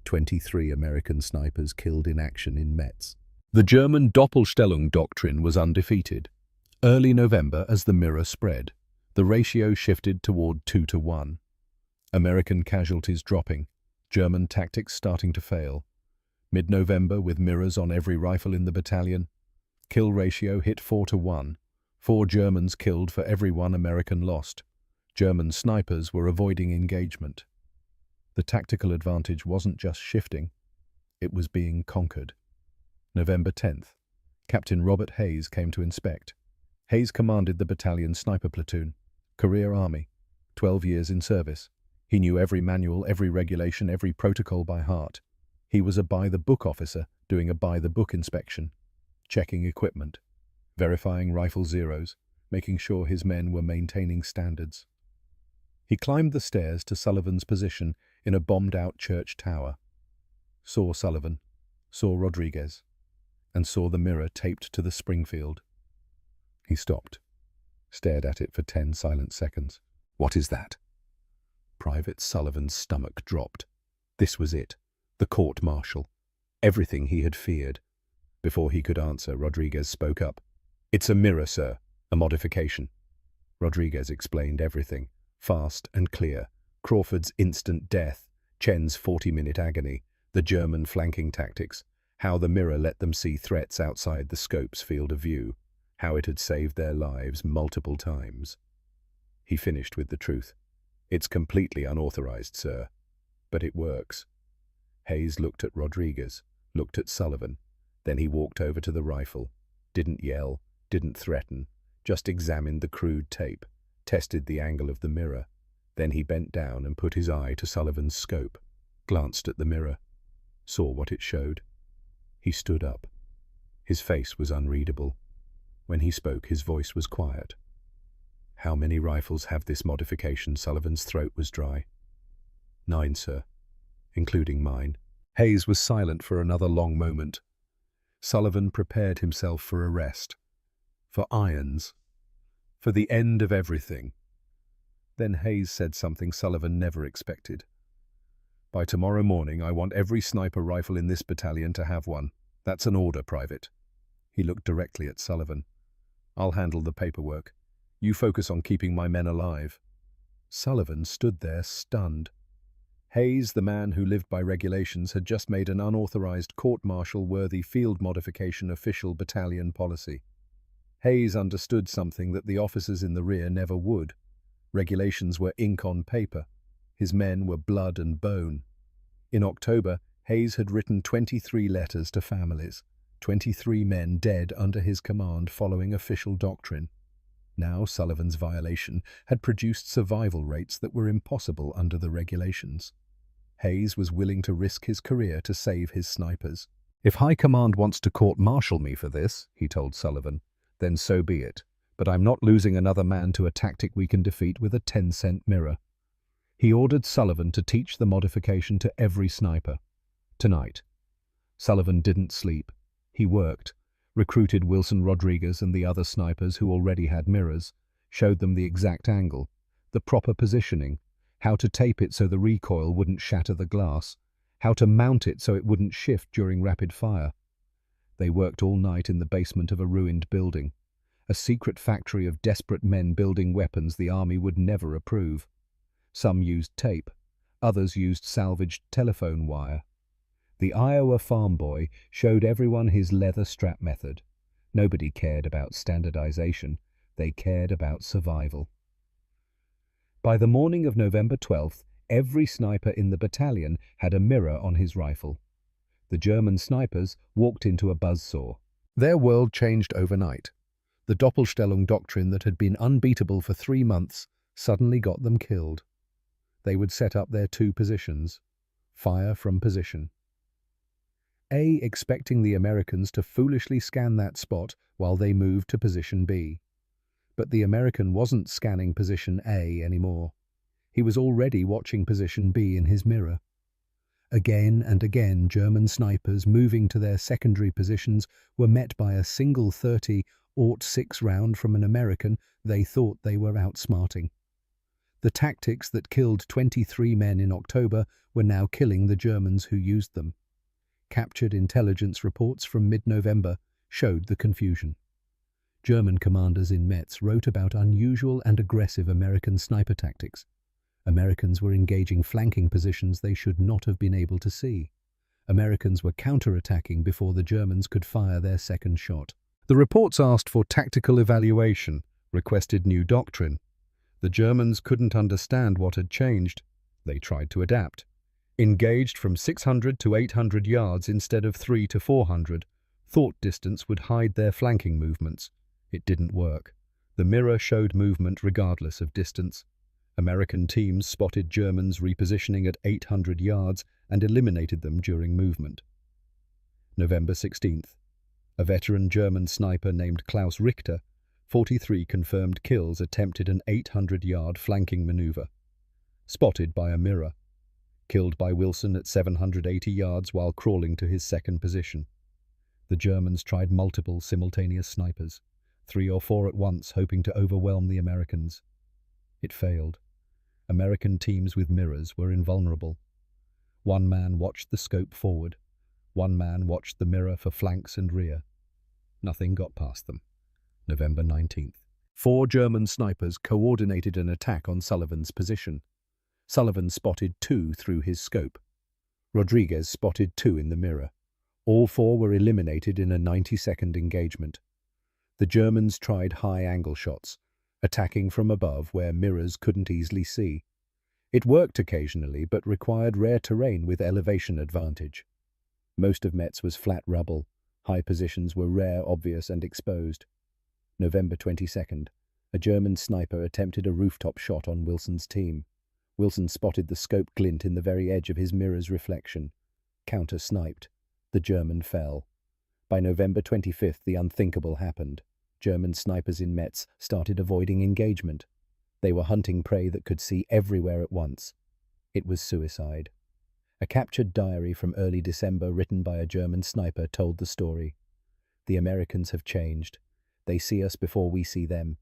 23 American snipers killed in action in Metz. The German Doppelstellung doctrine was undefeated. Early November, as the mirror spread, the ratio shifted toward 2-1. American casualties dropping, German tactics starting to fail. Mid-November, with mirrors on every rifle in the battalion, kill ratio hit 4-1. 4 Germans killed for every 1 American lost. German snipers were avoiding engagement. The tactical advantage wasn't just shifting, it was being conquered. November 10th. Captain Robert Hayes came to inspect. Hayes commanded the battalion's sniper platoon. Career Army. 12 years in service. He knew every manual, every regulation, every protocol by heart. He was a by-the-book officer doing a by-the-book inspection, checking equipment, verifying rifle zeros, making sure his men were maintaining standards. He climbed the stairs to Sullivan's position in a bombed-out church tower. Saw Sullivan, saw Rodriguez, and saw the mirror taped to the Springfield. He stopped, stared at it for 10 silent seconds. What is that? Private Sullivan's stomach dropped. This was it, the court-martial, everything he had feared. Before he could answer, Rodriguez spoke up. It's a mirror, sir, a modification. Rodriguez explained everything, Fast and clear. Crawford's instant death, Chen's 40-minute agony, the German flanking tactics, how the mirror let them see threats outside the scope's field of view, how it had saved their lives multiple times. He finished with the truth. It's completely unauthorized, sir. But it works. Hayes looked at Rodriguez, looked at Sullivan. Then he walked over to the rifle. Didn't yell, didn't threaten, just examined the crude tape, tested the angle of the mirror. Then he bent down and put his eye to Sullivan's scope, glanced at the mirror, saw what it showed. He stood up. His face was unreadable. When he spoke, his voice was quiet. "How many rifles have this modification?" Sullivan's throat was dry. "9, sir, including mine." Hayes was silent for another long moment. Sullivan prepared himself for a rest, for irons, for the end of everything. Then Hayes said something Sullivan never expected. "By tomorrow morning, I want every sniper rifle in this battalion to have one. That's an order, Private." He looked directly at Sullivan. "I'll handle the paperwork. You focus on keeping my men alive." Sullivan stood there stunned. Hayes, the man who lived by regulations, had just made an unauthorized court-martial-worthy field modification official battalion policy. Hayes understood something that the officers in the rear never would. Regulations were ink on paper. His men were blood and bone. In October, Hayes had written 23 letters to families, 23 men dead under his command following official doctrine. Now Sullivan's violation had produced survival rates that were impossible under the regulations. Hayes was willing to risk his career to save his snipers. "If High Command wants to court-martial me for this," he told Sullivan, "then so be it. But I'm not losing another man to a tactic we can defeat with a 10-cent mirror." He ordered Sullivan to teach the modification to every sniper. Tonight. Sullivan didn't sleep. He worked, recruited Wilson Rodriguez and the other snipers who already had mirrors, showed them the exact angle, the proper positioning, how to tape it so the recoil wouldn't shatter the glass, how to mount it so it wouldn't shift during rapid fire. They worked all night in the basement of a ruined building, a secret factory of desperate men building weapons the army would never approve. Some used tape, others used salvaged telephone wire. The Iowa farm boy showed everyone his leather strap method. Nobody cared about standardization, they cared about survival. By the morning of November 12th, every sniper in the battalion had a mirror on his rifle. The German snipers walked into a buzzsaw. Their world changed overnight. The Doppelstellung doctrine that had been unbeatable for 3 months suddenly got them killed. They would set up their 2 positions. Fire from position. A expecting the Americans to foolishly scan that spot while they moved to position B. But the American wasn't scanning position A anymore. He was already watching position B in his mirror. Again and again, German snipers moving to their secondary positions were met by a single 30-06 round from an American they thought they were outsmarting. The tactics that killed 23 men in October were now killing the Germans who used them. Captured intelligence reports from mid-November showed the confusion. German commanders in Metz wrote about unusual and aggressive American sniper tactics. Americans were engaging flanking positions they should not have been able to see. Americans were counter-attacking before the Germans could fire their second shot. The reports asked for tactical evaluation, requested new doctrine. The Germans couldn't understand what had changed. They tried to adapt. Engaged from 600 to 800 yards instead of 300 to 400, thought distance would hide their flanking movements. It didn't work. The mirror showed movement regardless of distance. American teams spotted Germans repositioning at 800 yards and eliminated them during movement. November 16th. A veteran German sniper named Klaus Richter, 43 confirmed kills, attempted an 800-yard flanking maneuver. Spotted by a mirror. Killed by Wilson at 780 yards while crawling to his second position. The Germans tried multiple simultaneous snipers, 3 or 4 at once, hoping to overwhelm the Americans. It failed. American teams with mirrors were invulnerable. One man watched the scope forward. One man watched the mirror for flanks and rear. Nothing got past them. November 19th. 4 German snipers coordinated an attack on Sullivan's position. Sullivan spotted 2 through his scope. Rodriguez spotted 2 in the mirror. All 4 were eliminated in a 90-second engagement. The Germans tried high-angle shots, attacking from above where mirrors couldn't easily see. It worked occasionally, but required rare terrain with elevation advantage. Most of Metz was flat rubble. High positions were rare, obvious, and exposed. November 22nd, a German sniper attempted a rooftop shot on Wilson's team. Wilson spotted the scope glint in the very edge of his mirror's reflection. Counter-sniped. The German fell. By November 25th, the unthinkable happened. German snipers in Metz started avoiding engagement. They were hunting prey that could see everywhere at once. It was suicide. A captured diary from early December written by a German sniper told the story. The Americans have changed. They see us before we see them.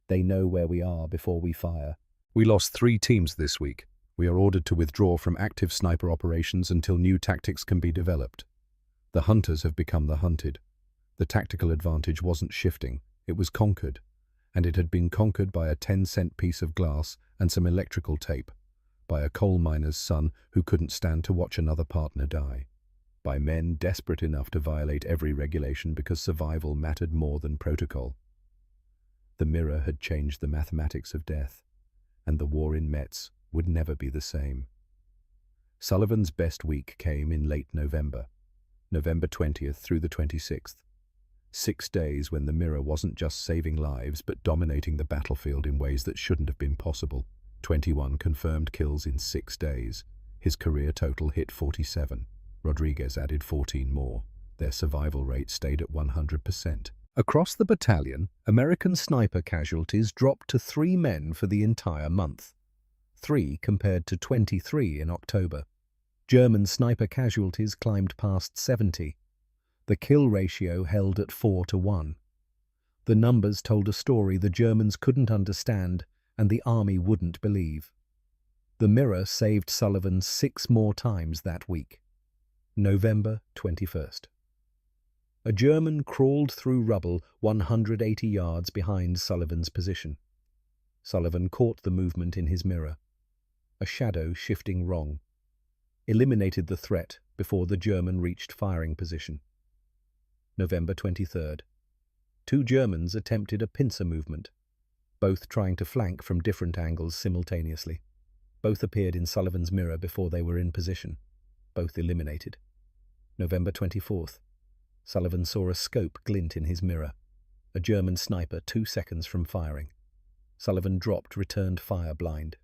They know where we are before we fire. We lost 3 teams this week. We are ordered to withdraw from active sniper operations until new tactics can be developed. The hunters have become the hunted. The tactical advantage wasn't shifting, it was conquered. And it had been conquered by a 10-cent piece of glass and some electrical tape. By a coal miner's son who couldn't stand to watch another partner die. By men desperate enough to violate every regulation because survival mattered more than protocol. The mirror had changed the mathematics of death, and the war in Metz would never be the same. Sullivan's best week came in late November, November 20th through the 26th. 6 days when the mirror wasn't just saving lives but dominating the battlefield in ways that shouldn't have been possible. 21 confirmed kills in 6 days. His career total hit 47. Rodriguez added 14 more. Their survival rate stayed at 100%. Across the battalion, American sniper casualties dropped to 3 men for the entire month. 3 compared to 23 in October. German sniper casualties climbed past 70. The kill ratio held at 4-1. The numbers told a story the Germans couldn't understand and the army wouldn't believe. The mirror saved Sullivan 6 more times that week. November 21st. A German crawled through rubble 180 yards behind Sullivan's position. Sullivan caught the movement in his mirror. A shadow shifting wrong. Eliminated the threat before the German reached firing position. November 23rd. 2 Germans attempted a pincer movement, both trying to flank from different angles simultaneously. Both appeared in Sullivan's mirror before they were in position. Both eliminated. November 24th. Sullivan saw a scope glint in his mirror. A German sniper 2 seconds from firing. Sullivan dropped, returned fire blind.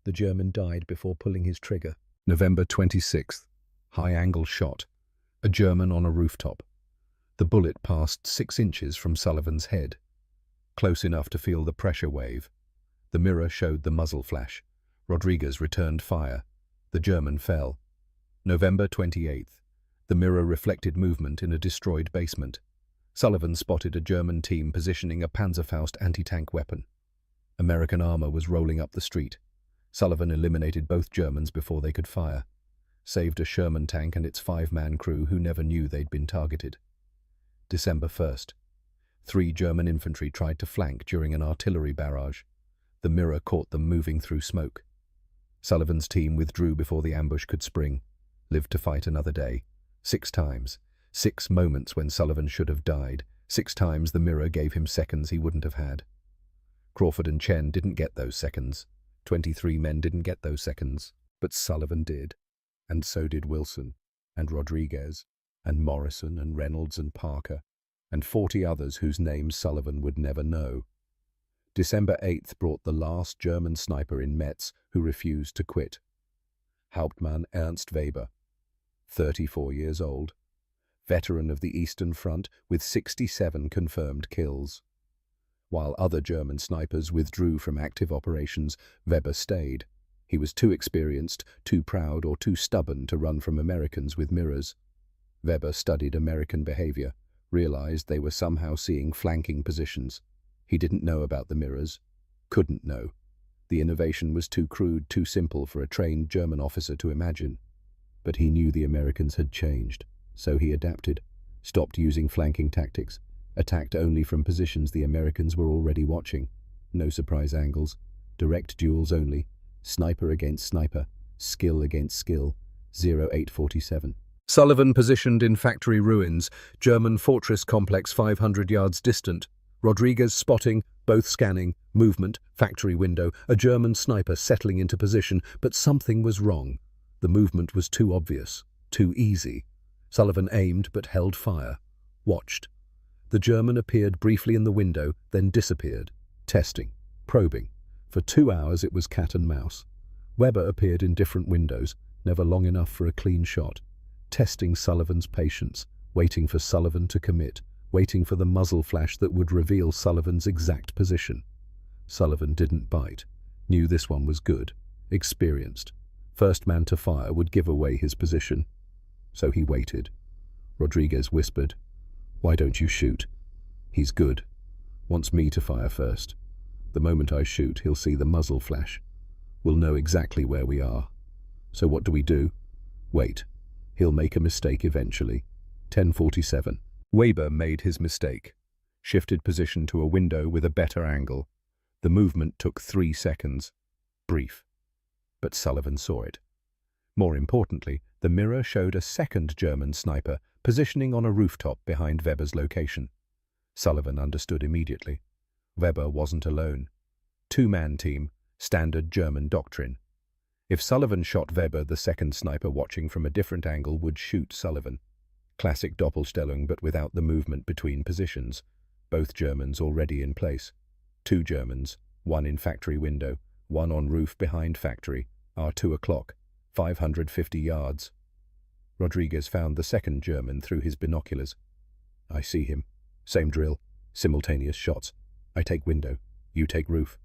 The German died before pulling his trigger. November 26th. High-angle shot. A German on a rooftop. The bullet passed 6 inches from Sullivan's head. Close enough to feel the pressure wave. The mirror showed the muzzle flash. Rodriguez returned fire. The German fell. November 28th. The mirror reflected movement in a destroyed basement. Sullivan spotted a German team positioning a Panzerfaust anti-tank weapon. American armor was rolling up the street. Sullivan eliminated both Germans before they could fire. Saved a Sherman tank and its 5-man crew who never knew they'd been targeted. December 1st. 3 German infantry tried to flank during an artillery barrage. The mirror caught them moving through smoke. Sullivan's team withdrew before the ambush could spring. Lived to fight another day. 6 times. 6 moments when Sullivan should have died. 6 times the mirror gave him seconds he wouldn't have had. Crawford and Chen didn't get those seconds. 23 men didn't get those seconds. But Sullivan did. And so did Wilson, and Rodriguez, and Morrison, and Reynolds, and Parker, and 40 others whose names Sullivan would never know. December 8th brought the last German sniper in Metz who refused to quit. Hauptmann Ernst Weber, 34 years old, veteran of the Eastern Front with 67 confirmed kills. While other German snipers withdrew from active operations, Weber stayed. He was too experienced, too proud, or too stubborn to run from Americans with mirrors. Weber studied American behavior, realized they were somehow seeing flanking positions. He didn't know about the mirrors. Couldn't know. The innovation was too crude, too simple for a trained German officer to imagine. But he knew the Americans had changed, so he adapted, stopped using flanking tactics, Attacked only from positions the Americans were already watching. No surprise angles. Direct duels only. Sniper against sniper. Skill against skill. 0847. Sullivan positioned in factory ruins. German fortress complex 500 yards distant. Rodriguez spotting, both scanning, movement, factory window, a German sniper settling into position, but something was wrong. The movement was too obvious, too easy. Sullivan aimed but held fire. Watched. The German appeared briefly in the window, then disappeared. Testing. Probing. For 2 hours it was cat and mouse. Weber appeared in different windows, never long enough for a clean shot. Testing Sullivan's patience, waiting for Sullivan to commit, waiting for the muzzle flash that would reveal Sullivan's exact position. Sullivan didn't bite. Knew this one was good. Experienced. First man to fire would give away his position. So he waited. Rodriguez whispered, "Why don't you shoot? He's good. Wants me to fire first. The moment I shoot, he'll see the muzzle flash. We'll know exactly where we are. So what do we do? Wait. He'll make a mistake eventually." 10:47. Weber made his mistake. Shifted position to a window with a better angle. The movement took 3 seconds. Brief. But Sullivan saw it. More importantly, the mirror showed a second German sniper positioning on a rooftop behind Weber's location. Sullivan understood immediately. Weber wasn't alone. 2-man team, standard German doctrine. If Sullivan shot Weber, the second sniper watching from a different angle would shoot Sullivan. Classic Doppelstellung, but without the movement between positions. Both Germans already in place. 2 Germans, 1 in factory window, 1 on roof behind factory, are 2 o'clock, 550 yards. Rodriguez found the second German through his binoculars. "I see him. Same drill. Simultaneous shots. I take window. You take roof."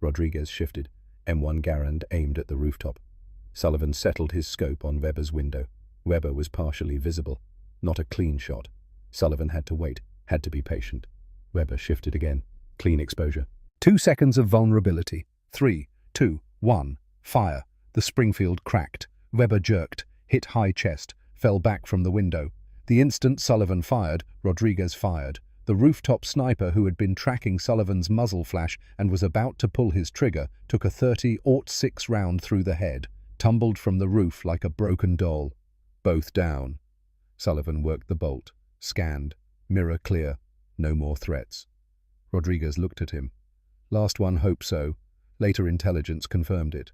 Rodriguez shifted. M1 Garand aimed at the rooftop. Sullivan settled his scope on Weber's window. Weber was partially visible. Not a clean shot. Sullivan had to wait, had to be patient. Weber shifted again. Clean exposure. 2 seconds of vulnerability. 3, 2, 1. Fire. The Springfield cracked. Weber jerked, hit high chest, fell back from the window. The instant Sullivan fired, Rodriguez fired. The rooftop sniper who had been tracking Sullivan's muzzle flash and was about to pull his trigger took a 30-06 round through the head, tumbled from the roof like a broken doll. Both down. Sullivan worked the bolt, scanned, mirror clear, no more threats. Rodriguez looked at him. Last one hoped so. Later intelligence confirmed it.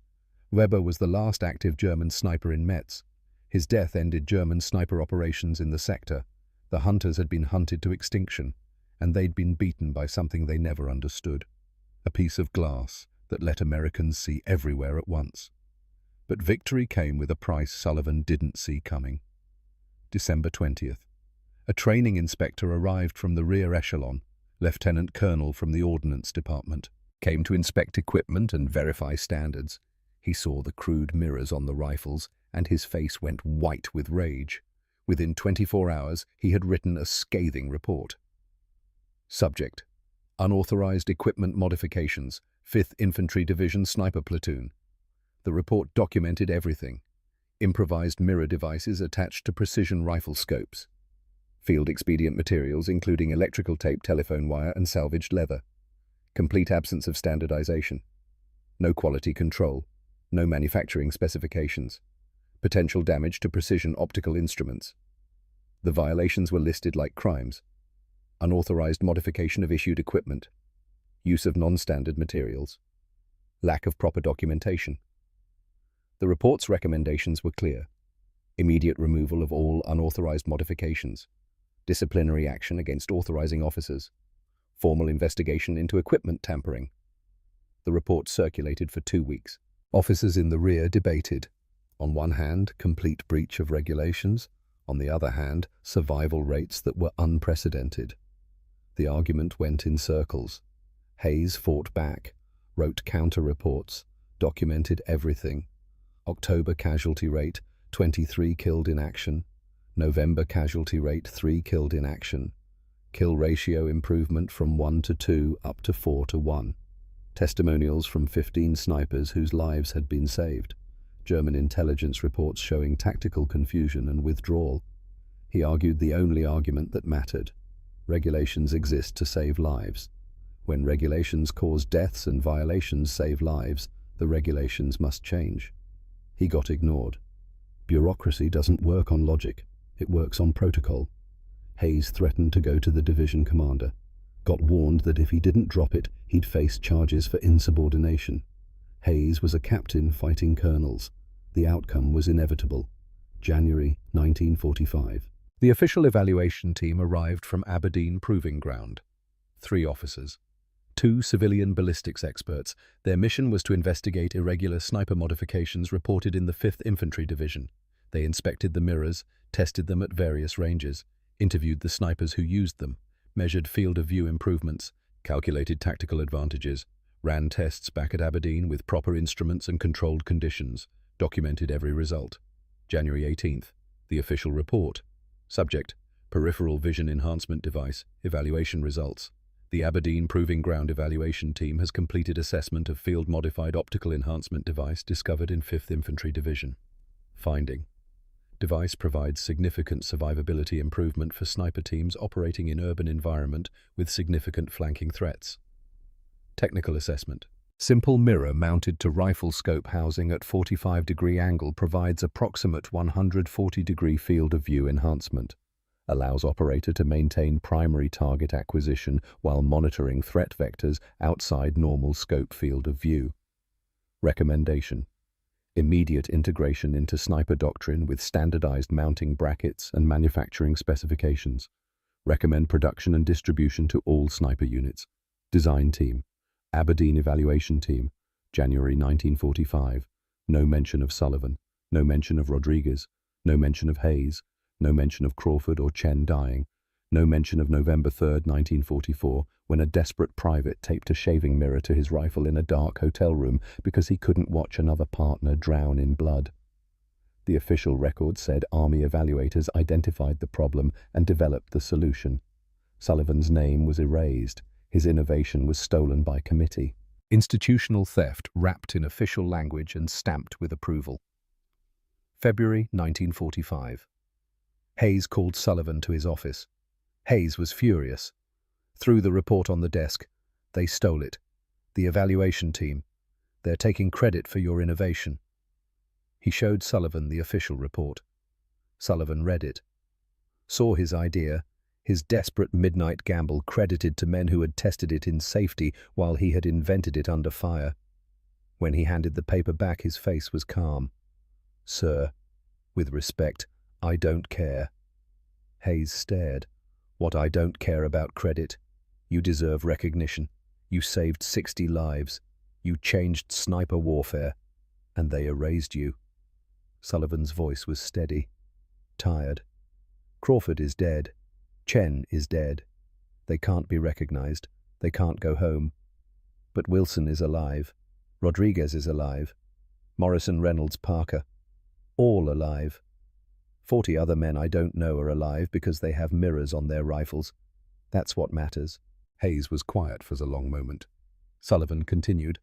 Weber was the last active German sniper in Metz. His death ended German sniper operations in the sector. The hunters had been hunted to extinction, and they'd been beaten by something they never understood. A piece of glass that let Americans see everywhere at once. But victory came with a price Sullivan didn't see coming. December 20th. A training inspector arrived from the rear echelon, lieutenant colonel from the Ordnance Department. Came to inspect equipment and verify standards. He saw the crude mirrors on the rifles, and his face went white with rage. Within 24 hours, he had written a scathing report. Subject: Unauthorized equipment modifications, 5th Infantry Division Sniper Platoon. The report documented everything. Improvised mirror devices attached to precision rifle scopes. Field expedient materials including electrical tape, telephone wire, and salvaged leather. Complete absence of standardization. No quality control. No manufacturing specifications. Potential damage to precision optical instruments. The violations were listed like crimes. Unauthorized modification of issued equipment. Use of non-standard materials. Lack of proper documentation. The report's recommendations were clear. Immediate removal of all unauthorized modifications. Disciplinary action against authorizing officers. Formal investigation into equipment tampering. The report circulated for 2 weeks. Officers in the rear debated. On one hand, complete breach of regulations. On the other hand, survival rates that were unprecedented. The argument went in circles. Hayes fought back, wrote counter-reports, documented everything. October casualty rate, 23 killed in action. November casualty rate, 3 killed in action. Kill ratio improvement from 1 to 2 up to 4 to 1. Testimonials from 15 snipers whose lives had been saved. German intelligence reports showing tactical confusion and withdrawal. He argued the only argument that mattered. Regulations exist to save lives. When regulations cause deaths and violations save lives, the regulations must change. He got ignored. Bureaucracy doesn't work on logic, it works on protocol. Hayes threatened to go to the division commander, got warned that if he didn't drop it, he'd face charges for insubordination. Hayes was a captain fighting colonels. The outcome was inevitable. January 1945. The official evaluation team arrived from Aberdeen Proving Ground. 3 officers. 2 civilian ballistics experts. Their mission was to investigate irregular sniper modifications reported in the 5th Infantry Division. They inspected the mirrors, tested them at various ranges, interviewed the snipers who used them, measured field of view improvements, calculated tactical advantages, ran tests back at Aberdeen with proper instruments and controlled conditions, documented every result. January 18th. The official report. Subject: Peripheral Vision Enhancement Device. Evaluation results. The Aberdeen Proving Ground Evaluation Team has completed assessment of field-modified optical enhancement device discovered in 5th Infantry Division. Finding: Device provides significant survivability improvement for sniper teams operating in urban environment with significant flanking threats. Technical assessment: Simple mirror mounted to rifle scope housing at 45-degree angle provides approximate 140-degree field of view enhancement. Allows operator to maintain primary target acquisition while monitoring threat vectors outside normal scope field of view. Recommendation: Immediate integration into sniper doctrine with standardized mounting brackets and manufacturing specifications. Recommend production and distribution to all sniper units. Design team: Aberdeen Evaluation Team, January 1945. No mention of Sullivan, no mention of Rodriguez, no mention of Hayes, no mention of Crawford or Chen dying, no mention of November 3rd, 1944, when a desperate private taped a shaving mirror to his rifle in a dark hotel room because he couldn't watch another partner drown in blood. The official record said Army evaluators identified the problem and developed the solution. Sullivan's name was erased. His innovation was stolen by committee. Institutional theft wrapped in official language and stamped with approval. February 1945. Hayes called Sullivan to his office. Hayes was furious. Threw the report on the desk. They stole it. The evaluation team. They're taking credit for your innovation. He showed Sullivan the official report. Sullivan read it. Saw his idea, his desperate midnight gamble credited to men who had tested it in safety while he had invented it under fire. When he handed the paper back, his face was calm. "Sir, with respect, I don't care." Hayes stared. "What I don't care about credit. You deserve recognition. You saved 60 lives. You changed sniper warfare. And they erased you." Sullivan's voice was steady, tired. "Crawford is dead. Chen is dead. They can't be recognized. They can't go home. But Wilson is alive. Rodriguez is alive. Morrison, Reynolds, Parker. All alive. 40 other men I don't know are alive because they have mirrors on their rifles. That's what matters." Hayes was quiet for a long moment. Sullivan continued.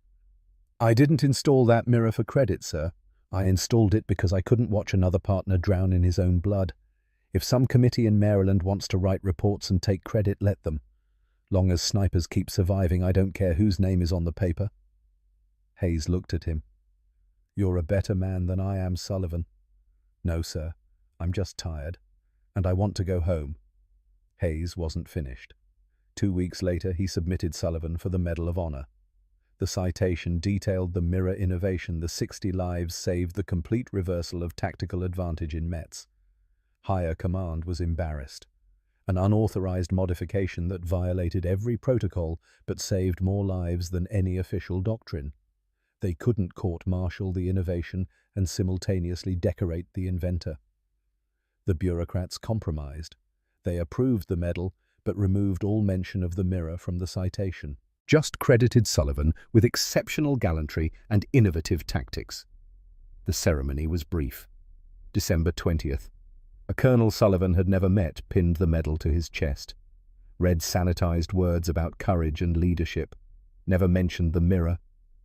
"I didn't install that mirror for credit, sir. I installed it because I couldn't watch another partner drown in his own blood. If some committee in Maryland wants to write reports and take credit, let them. Long as snipers keep surviving, I don't care whose name is on the paper." Hayes looked at him. "You're a better man than I am, Sullivan." "No, sir. I'm just tired, and I want to go home." Hayes wasn't finished. 2 weeks later, he submitted Sullivan for the Medal of Honor. The citation detailed the mirror innovation. The 60 lives saved, the complete reversal of tactical advantage in Metz. Higher command was embarrassed. An unauthorized modification that violated every protocol but saved more lives than any official doctrine. They couldn't court-martial the innovation and simultaneously decorate the inventor. The bureaucrats compromised. They approved the medal but removed all mention of the mirror from the citation. Just credited Sullivan with exceptional gallantry and innovative tactics. The ceremony was brief. December 20th. A Colonel Sullivan had never met pinned the medal to his chest. Read sanitized words about courage and leadership. Never mentioned the mirror.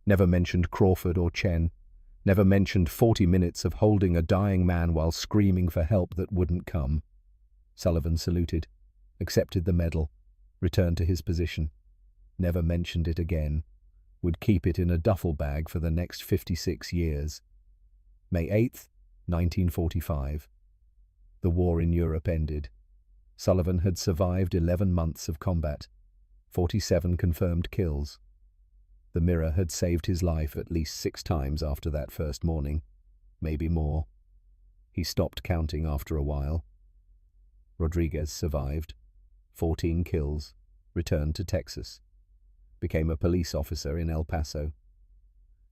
Never mentioned Crawford or Chen. Never mentioned 40 minutes of holding a dying man while screaming for help that wouldn't come. Sullivan saluted. accepted the medal, returned to his position, never mentioned it again, would keep it in a duffel bag for the next 56 years. May 8th, 1945. The war in Europe ended. Sullivan had survived 11 months of combat, 47 confirmed kills. The Mirror had saved his life at least 6 times after that first morning, maybe more. He stopped counting after a while. Rodriguez survived, 14 kills, returned to Texas, became a police officer in El Paso.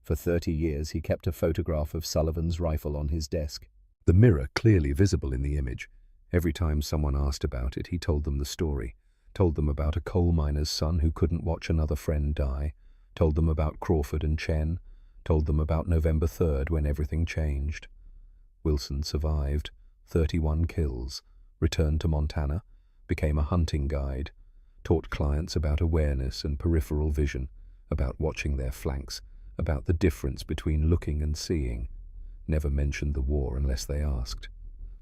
For 30 years he kept a photograph of Sullivan's rifle on his desk. The Mirror clearly visible in the image. Every time someone asked about it, he told them the story, told them about a coal miner's son who couldn't watch another friend die, told them about Crawford and Chen, told them about November 3rd when everything changed. Wilson survived, 31 kills, returned to Montana, became a hunting guide, taught clients about awareness and peripheral vision, about watching their flanks, about the difference between looking and seeing. Never mentioned the war unless they asked.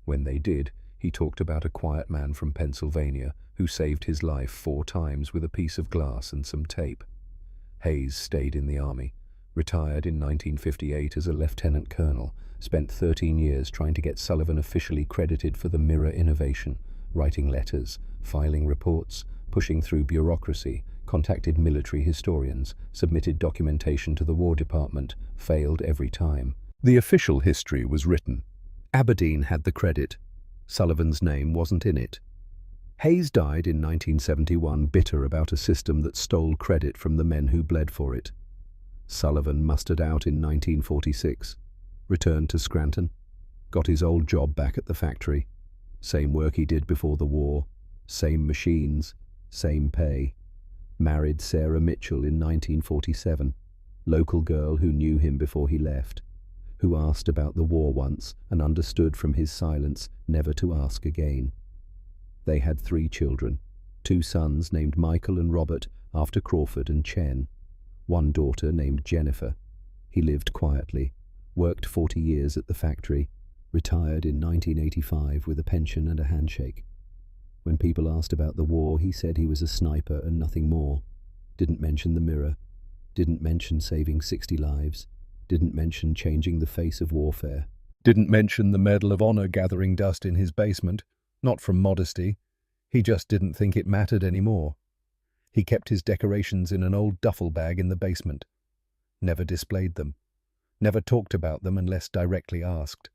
When they did, he talked about a quiet man from Pennsylvania who saved his life 4 times with a piece of glass and some tape. Hayes stayed in the army, retired in 1958 as a lieutenant colonel, spent 13 years trying to get Sullivan officially credited for the Mirror innovation, writing letters, filing reports, pushing through bureaucracy, contacted military historians, submitted documentation to the War Department, failed every time. The official history was written. Aberdeen had the credit. Sullivan's name wasn't in it. Hayes died in 1971, bitter about a system that stole credit from the men who bled for it. Sullivan mustered out in 1946, returned to Scranton, got his old job back at the factory. Same work he did before the war, same machines, same pay. Married Sarah Mitchell in 1947, local girl who knew him before he left, who asked about the war once and understood from his silence never to ask again. They had 3 children, 2 sons named Michael and Robert after Crawford and Chen, 1 daughter named Jennifer. He lived quietly, worked 40 years at the factory, retired in 1985 with a pension and a handshake. When people asked about the war, he said he was a sniper and nothing more. Didn't mention the Mirror, didn't mention saving 60 lives, didn't mention changing the face of warfare. Didn't mention the Medal of Honor gathering dust in his basement, not from modesty. He just didn't think it mattered anymore. He kept his decorations in an old duffel bag in the basement. Never displayed them. Never talked about them unless directly asked.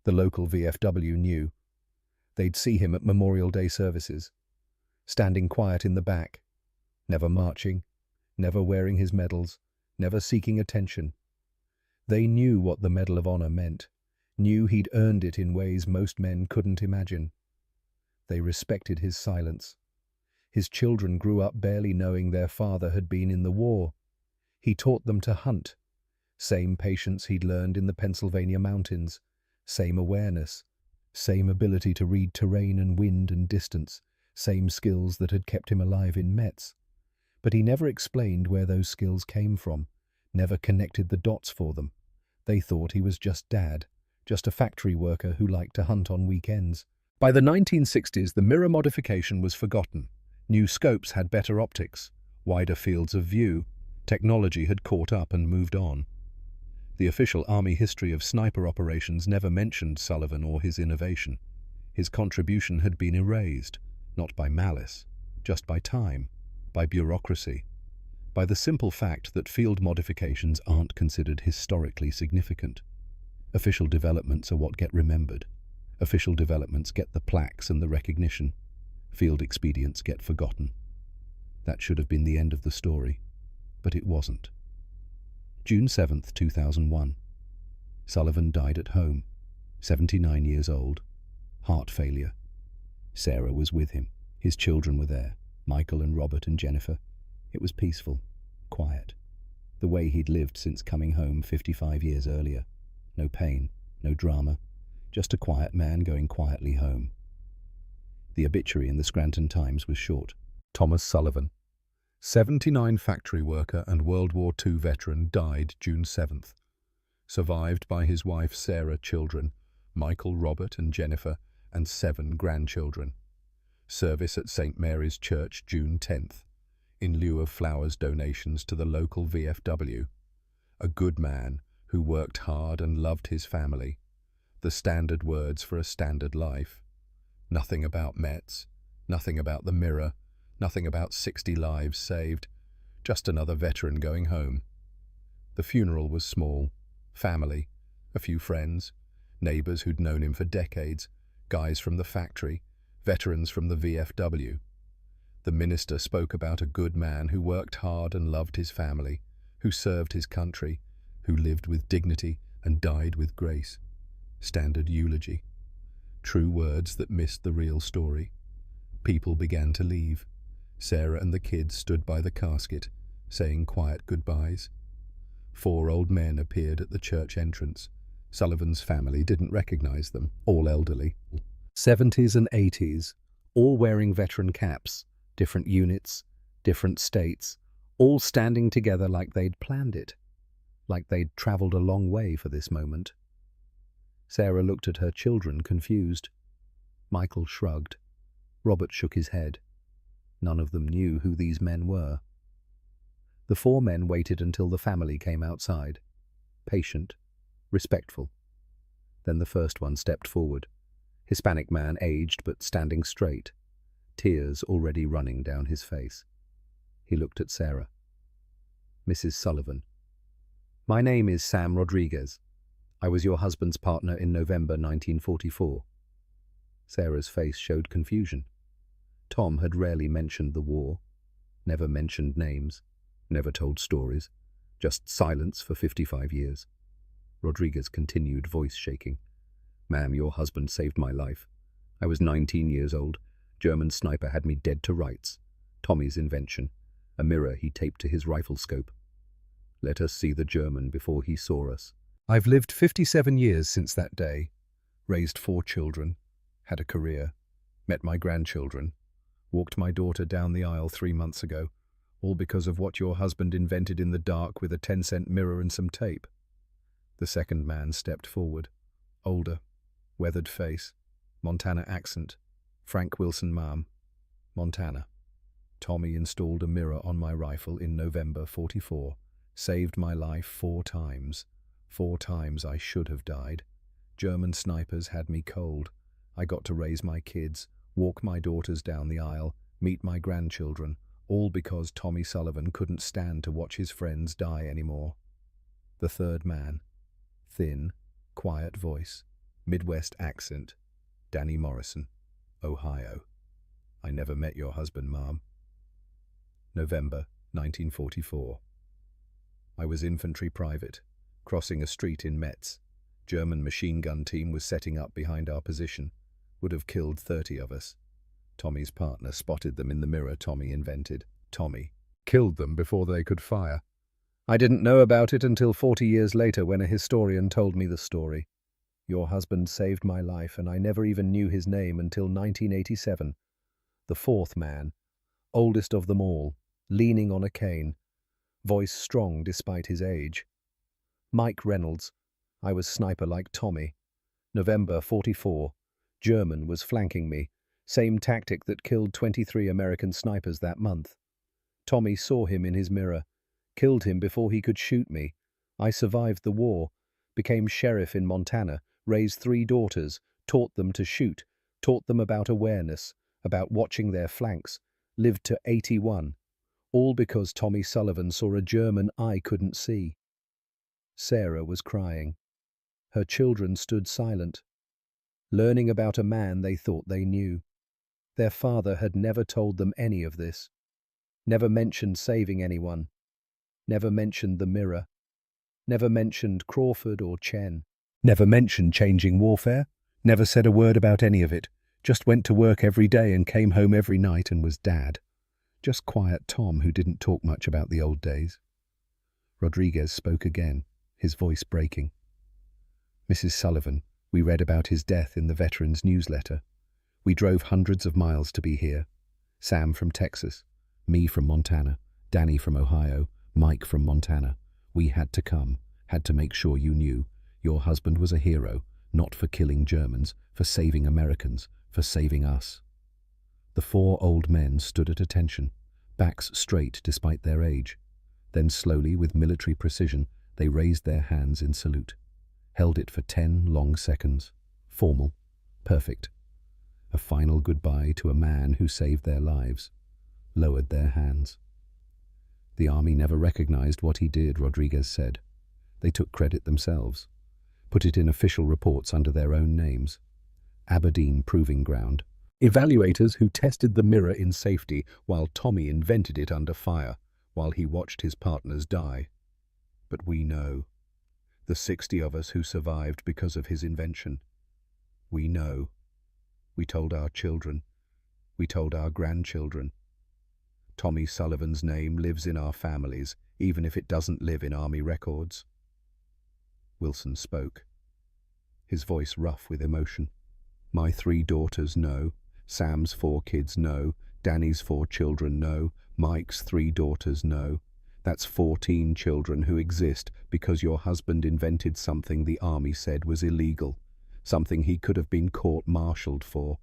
The local VFW knew. They'd see him at Memorial Day services, standing quiet in the back, never marching, never wearing his medals, never seeking attention. They knew what the Medal of Honor meant, knew he'd earned it in ways most men couldn't imagine. They respected his silence. His children grew up barely knowing their father had been in the war. He taught them to hunt. Same patience he'd learned in the Pennsylvania mountains, same awareness, same ability to read terrain and wind and distance, same skills that had kept him alive in Metz. But he never explained where those skills came from, never connected the dots for them. They thought he was just Dad, just a factory worker who liked to hunt on weekends. By the 1960s, the Mirror modification was forgotten. New scopes had better optics, wider fields of view. Technology had caught up and moved on. The official Army history of sniper operations never mentioned Sullivan or his innovation. His contribution had been erased, not by malice, just by time, by bureaucracy, by the simple fact that field modifications aren't considered historically significant. Official developments are what get remembered. Official developments get the plaques and the recognition. Field expedients get forgotten. That should have been the end of the story, but it wasn't. June 7, 2001. Sullivan died at home, 79 years old, heart failure. Sarah was with him. His children were there, Michael and Robert and Jennifer. It was peaceful, quiet, the way he'd lived since coming home 55 years earlier. No pain, no drama, just a quiet man going quietly home. The obituary in the Scranton Times was short. Thomas Sullivan, 79 factory worker and World War II veteran, died June 7th. Survived by his wife Sarah, children, Michael, Robert and Jennifer, and 7 grandchildren. Service at St. Mary's Church, June 10th, in lieu of flowers donations to the local VFW. A good man who worked hard and loved his family. The standard words for a standard life. Nothing about Metz, nothing about the Mirror, nothing about 60 lives saved, just another veteran going home. The funeral was small. Family, a few friends, neighbours who'd known him for decades, guys from the factory, veterans from the VFW. The minister spoke about a good man who worked hard and loved his family, who served his country, who lived with dignity and died with grace. Standard eulogy. True words that missed the real story. People began to leave. Sarah and the kids stood by the casket, saying quiet goodbyes. 4 old men appeared at the church entrance. Sullivan's family didn't recognize them, all elderly. 70s and 80s, all wearing veteran caps, different units, different states, all standing together like they'd planned it, like they'd travelled a long way for this moment. Sarah looked at her children, confused. Michael shrugged. Robert shook his head. None of them knew who these men were. The 4 men waited until the family came outside, patient, respectful. Then the first one stepped forward, Hispanic man, aged but standing straight, tears already running down his face. He looked at Sarah. Mrs. Sullivan. My name is Sam Rodriguez. I was your husband's partner in November 1944. Sarah's face showed confusion. Tom had rarely mentioned the war, never mentioned names, never told stories, just silence for 55 years. Rodriguez continued, voice shaking. Ma'am, your husband saved my life. I was 19 years old. German sniper had me dead to rights. Tommy's invention. A mirror he taped to his rifle scope. Let us see the German before he saw us. I've lived 57 years since that day. Raised 4 children. Had a career. Met my grandchildren. Walked my daughter down the aisle 3 months ago. All because of what your husband invented in the dark with a 10-cent mirror and some tape. The second man stepped forward. Older. Weathered face. Montana accent. Frank Wilson, ma'am. Montana. Tommy installed a mirror on my rifle in November 44. Saved my life 4 times. 4 times I should have died. German snipers had me cold. I got to raise my kids, walk my daughters down the aisle, meet my grandchildren, all because Tommy Sullivan couldn't stand to watch his friends die anymore. The third man. Thin, quiet voice, Midwest accent. Danny Morrison, Ohio. I never met your husband, ma'am. November 1944. I was infantry private, crossing a street in Metz. German machine gun team was setting up behind our position. Would have killed 30 of us. Tommy's partner spotted them in the mirror Tommy invented. Tommy killed them before they could fire. I didn't know about it until 40 years later when a historian told me the story. Your husband saved my life and I never even knew his name until 1987. The 4th man, oldest of them all, leaning on a cane, voice strong despite his age. Mike Reynolds. I was sniper like Tommy. November 44. German was flanking me. Same tactic that killed 23 American snipers that month. Tommy saw him in his mirror. Killed him before he could shoot me. I survived the war. Became sheriff in Montana. Raised 3 daughters. Taught them to shoot. Taught them about awareness. About watching their flanks. Lived to 81. All because Tommy Sullivan saw a German I couldn't see. Sarah was crying. Her children stood silent, learning about a man they thought they knew. Their father had never told them any of this. Never mentioned saving anyone. Never mentioned the mirror. Never mentioned Crawford or Chen. Never mentioned changing warfare. Never said a word about any of it. Just went to work every day and came home every night and was dad. Just quiet Tom who didn't talk much about the old days. Rodriguez spoke again, his voice breaking. Mrs. Sullivan, we read about his death in the Veterans newsletter. We drove hundreds of miles to be here. Sam from Texas, me from Montana, Danny from Ohio, Mike from Montana. We had to come, had to make sure you knew. Your husband was a hero, not for killing Germans, for saving Americans, for saving us. The four old men stood at attention, backs straight despite their age. Then slowly, with military precision, they raised their hands in salute. Held it for 10 long seconds. Formal. Perfect. A final goodbye to a man who saved their lives. Lowered their hands. The army never recognized what he did, Rodriguez said. They took credit themselves. Put it in official reports under their own names. Aberdeen Proving Ground. Evaluators who tested the mirror in safety while Tommy invented it under fire, while he watched his partners die. But we know. The 60 of us who survived because of his invention. We know. We told our children. We told our grandchildren. Tommy Sullivan's name lives in our families, even if it doesn't live in army records. Wilson spoke, his voice rough with emotion. My 3 daughters know, Sam's 4 kids know, Danny's 4 children know, Mike's 3 daughters know. That's 14 children who exist because your husband invented something the army said was illegal, something he could have been court-martialed for.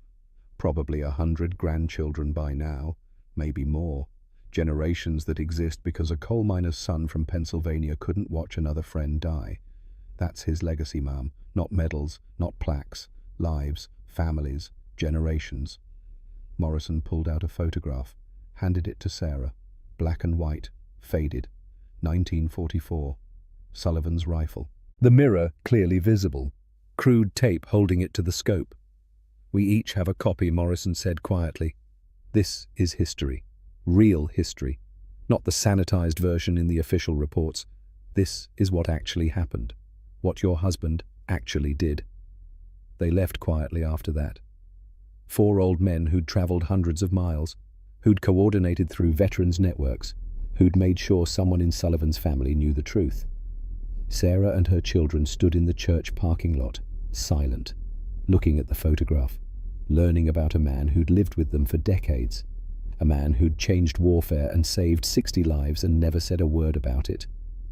Probably 100 grandchildren by now, maybe more. Generations that exist because a coal miner's son from Pennsylvania couldn't watch another friend die. That's his legacy, Ma'am. Not medals, not plaques. Lives, families, generations. Morrison pulled out a photograph, handed it to Sarah. Black and white, faded. 1944. Sullivan's rifle. The mirror clearly visible. Crude tape holding it to the scope. We each have a copy, Morrison said quietly. This is history. Real history. Not the sanitized version in the official reports. This is what actually happened. What your husband actually did. They left quietly after that. 4 old men who'd traveled hundreds of miles, who'd coordinated through veterans' networks, who'd made sure someone in Sullivan's family knew the truth. Sarah and her children stood in the church parking lot, silent, looking at the photograph, learning about a man who'd lived with them for decades, a man who'd changed warfare and saved 60 lives and never said a word about it,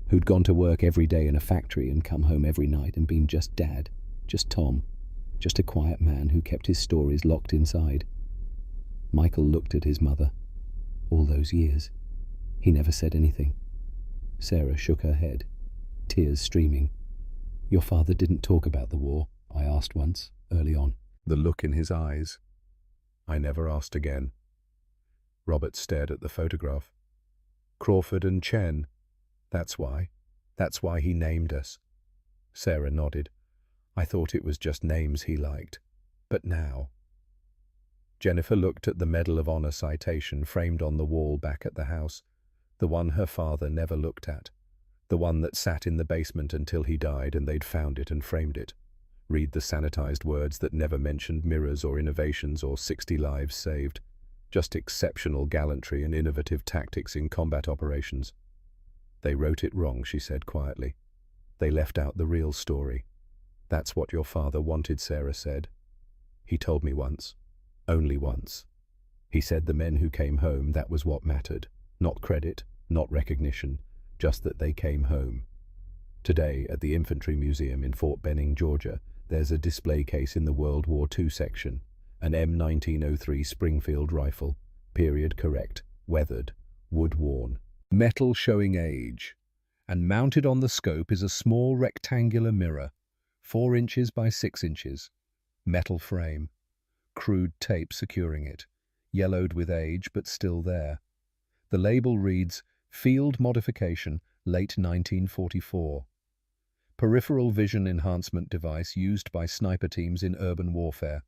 who'd gone to work every day in a factory and come home every night and been just Dad, just Tom, just a quiet man who kept his stories locked inside. Michael looked at his mother. All those years. He never said anything. Sarah shook her head, tears streaming. Your father didn't talk about the war, I asked once, early on. The look in his eyes. I never asked again. Robert stared at the photograph. Crawford and Chen. That's why. That's why he named us. Sarah nodded. I thought it was just names he liked. But now. Jennifer looked at the Medal of Honor citation framed on the wall back at the house, the one her father never looked at, the one that sat in the basement until he died and they'd found it and framed it. Read the sanitized words that never mentioned mirrors or innovations or 60 lives saved, just exceptional gallantry and innovative tactics in combat operations. They wrote it wrong, she said quietly. They left out the real story. That's what your father wanted, Sarah said. He told me once. Only once. He said the men who came home, that was what mattered. Not credit, not recognition, just that they came home. Today, at the Infantry Museum in Fort Benning, Georgia, there's a display case in the World War II section. An M1903 Springfield rifle, period correct, weathered, wood worn. Metal showing age. And mounted on the scope is a small rectangular mirror, 4 inches by 6 inches. Metal frame. Crude tape securing it. Yellowed with age, but still there. The label reads, Field Modification, late 1944. Peripheral vision enhancement device used by sniper teams in urban warfare.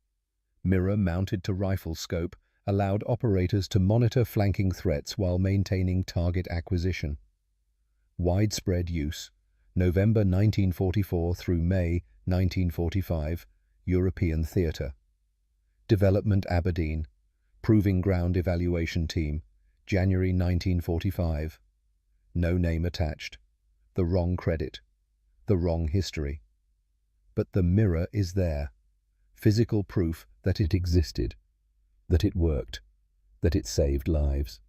Mirror mounted to rifle scope allowed operators to monitor flanking threats while maintaining target acquisition. Widespread use. November 1944 through May 1945, European theatre. Development Aberdeen. Proving Ground Evaluation Team, January 1945. No name attached. The wrong credit. The wrong history. But the mirror is there. Physical proof that it existed. That it worked. That it saved lives.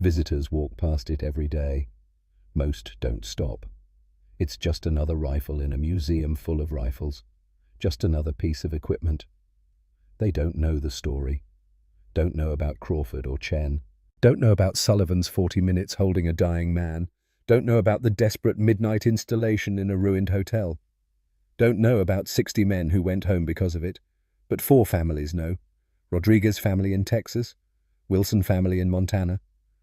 Visitors walk past it every day. Most don't stop. It's just another rifle in a museum full of rifles. Just another piece of equipment. They don't know the story. Don't know about Crawford or Chen. Don't know about Sullivan's 40 minutes holding a dying man. Don't know about the desperate midnight installation in a ruined hotel. Don't know about 60 men who went home because of it. But 4 families know. Rodriguez family in Texas, Wilson family in Montana,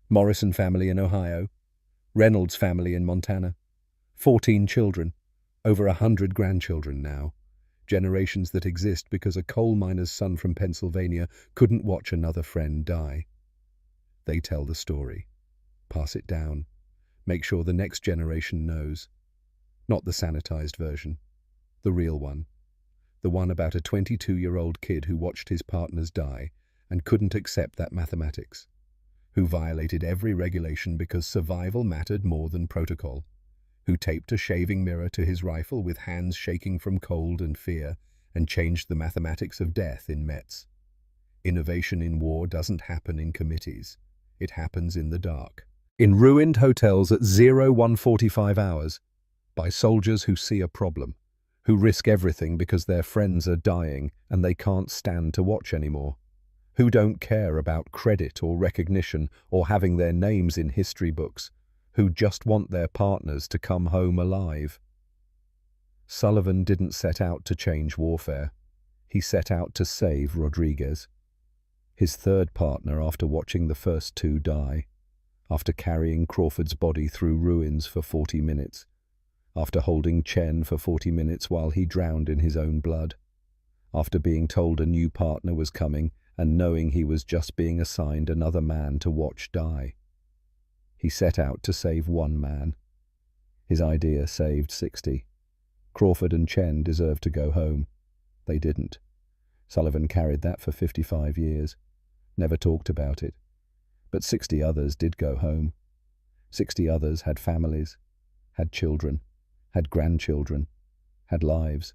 Morrison family in Ohio, Reynolds family in Montana. 14 children, over 100 grandchildren now. Generations that exist because a coal miner's son from Pennsylvania couldn't watch another friend die. They tell the story. Pass it down. Make sure the next generation knows. Not the sanitized version. The real one. The one about a 22-year-old kid who watched his partners die and couldn't accept that mathematics. Who violated every regulation because survival mattered more than protocol. Who taped a shaving mirror to his rifle with hands shaking from cold and fear and changed the mathematics of death in Metz. Innovation in war doesn't happen in committees. It happens in the dark. In ruined hotels at 1:45 hours, by soldiers who see a problem, who risk everything because their friends are dying and they can't stand to watch anymore, who don't care about credit or recognition or having their names in history books, who just want their partners to come home alive. Sullivan didn't set out to change warfare. He set out to save Rodriguez, his third partner after watching the first 2 die, after carrying Crawford's body through ruins for 40 minutes, after holding Chen for 40 minutes while he drowned in his own blood, after being told a new partner was coming and knowing he was just being assigned another man to watch die. He set out to save 1 man. His idea saved 60. Crawford and Chen deserved to go home. They didn't. Sullivan carried that for 55 years, never talked about it. But 60 others did go home. 60 others had families, had children, had grandchildren, had lives.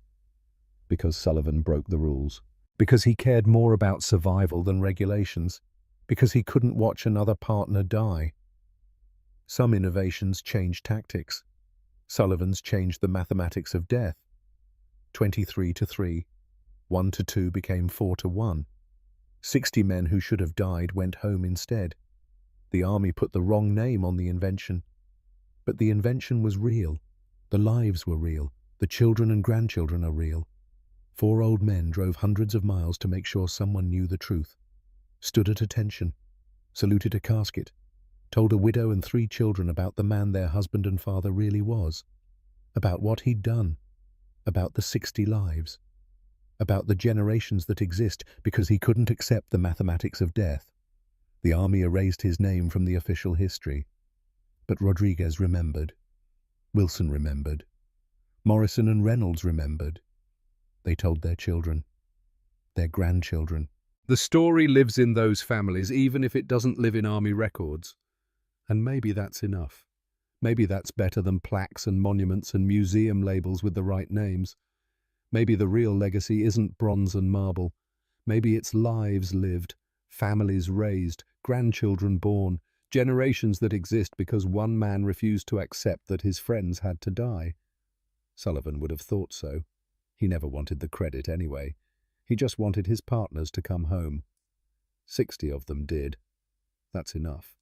Because Sullivan broke the rules. Because he cared more about survival than regulations. Because he couldn't watch another partner die. Some innovations changed tactics. Sullivan's changed the mathematics of death. 23-3. 1-2 became 4-1. 60 men who should have died went home instead. The army put the wrong name on the invention. But the invention was real. The lives were real. The children and grandchildren are real. 4 old men drove hundreds of miles to make sure someone knew the truth. Stood at attention. Saluted a casket. Told a widow and 3 children about the man their husband and father really was. About what he'd done. About the 60 lives. About the generations that exist because he couldn't accept the mathematics of death. The army erased his name from the official history. But Rodriguez remembered. Wilson remembered. Morrison and Reynolds remembered. They told their children. Their grandchildren. The story lives in those families, even if it doesn't live in army records. And maybe that's enough. Maybe that's better than plaques and monuments and museum labels with the right names. Maybe the real legacy isn't bronze and marble. Maybe it's lives lived, families raised, grandchildren born, generations that exist because one man refused to accept that his friends had to die. Sullivan would have thought so. He never wanted the credit anyway. He just wanted his partners to come home. 60 of them did. That's enough.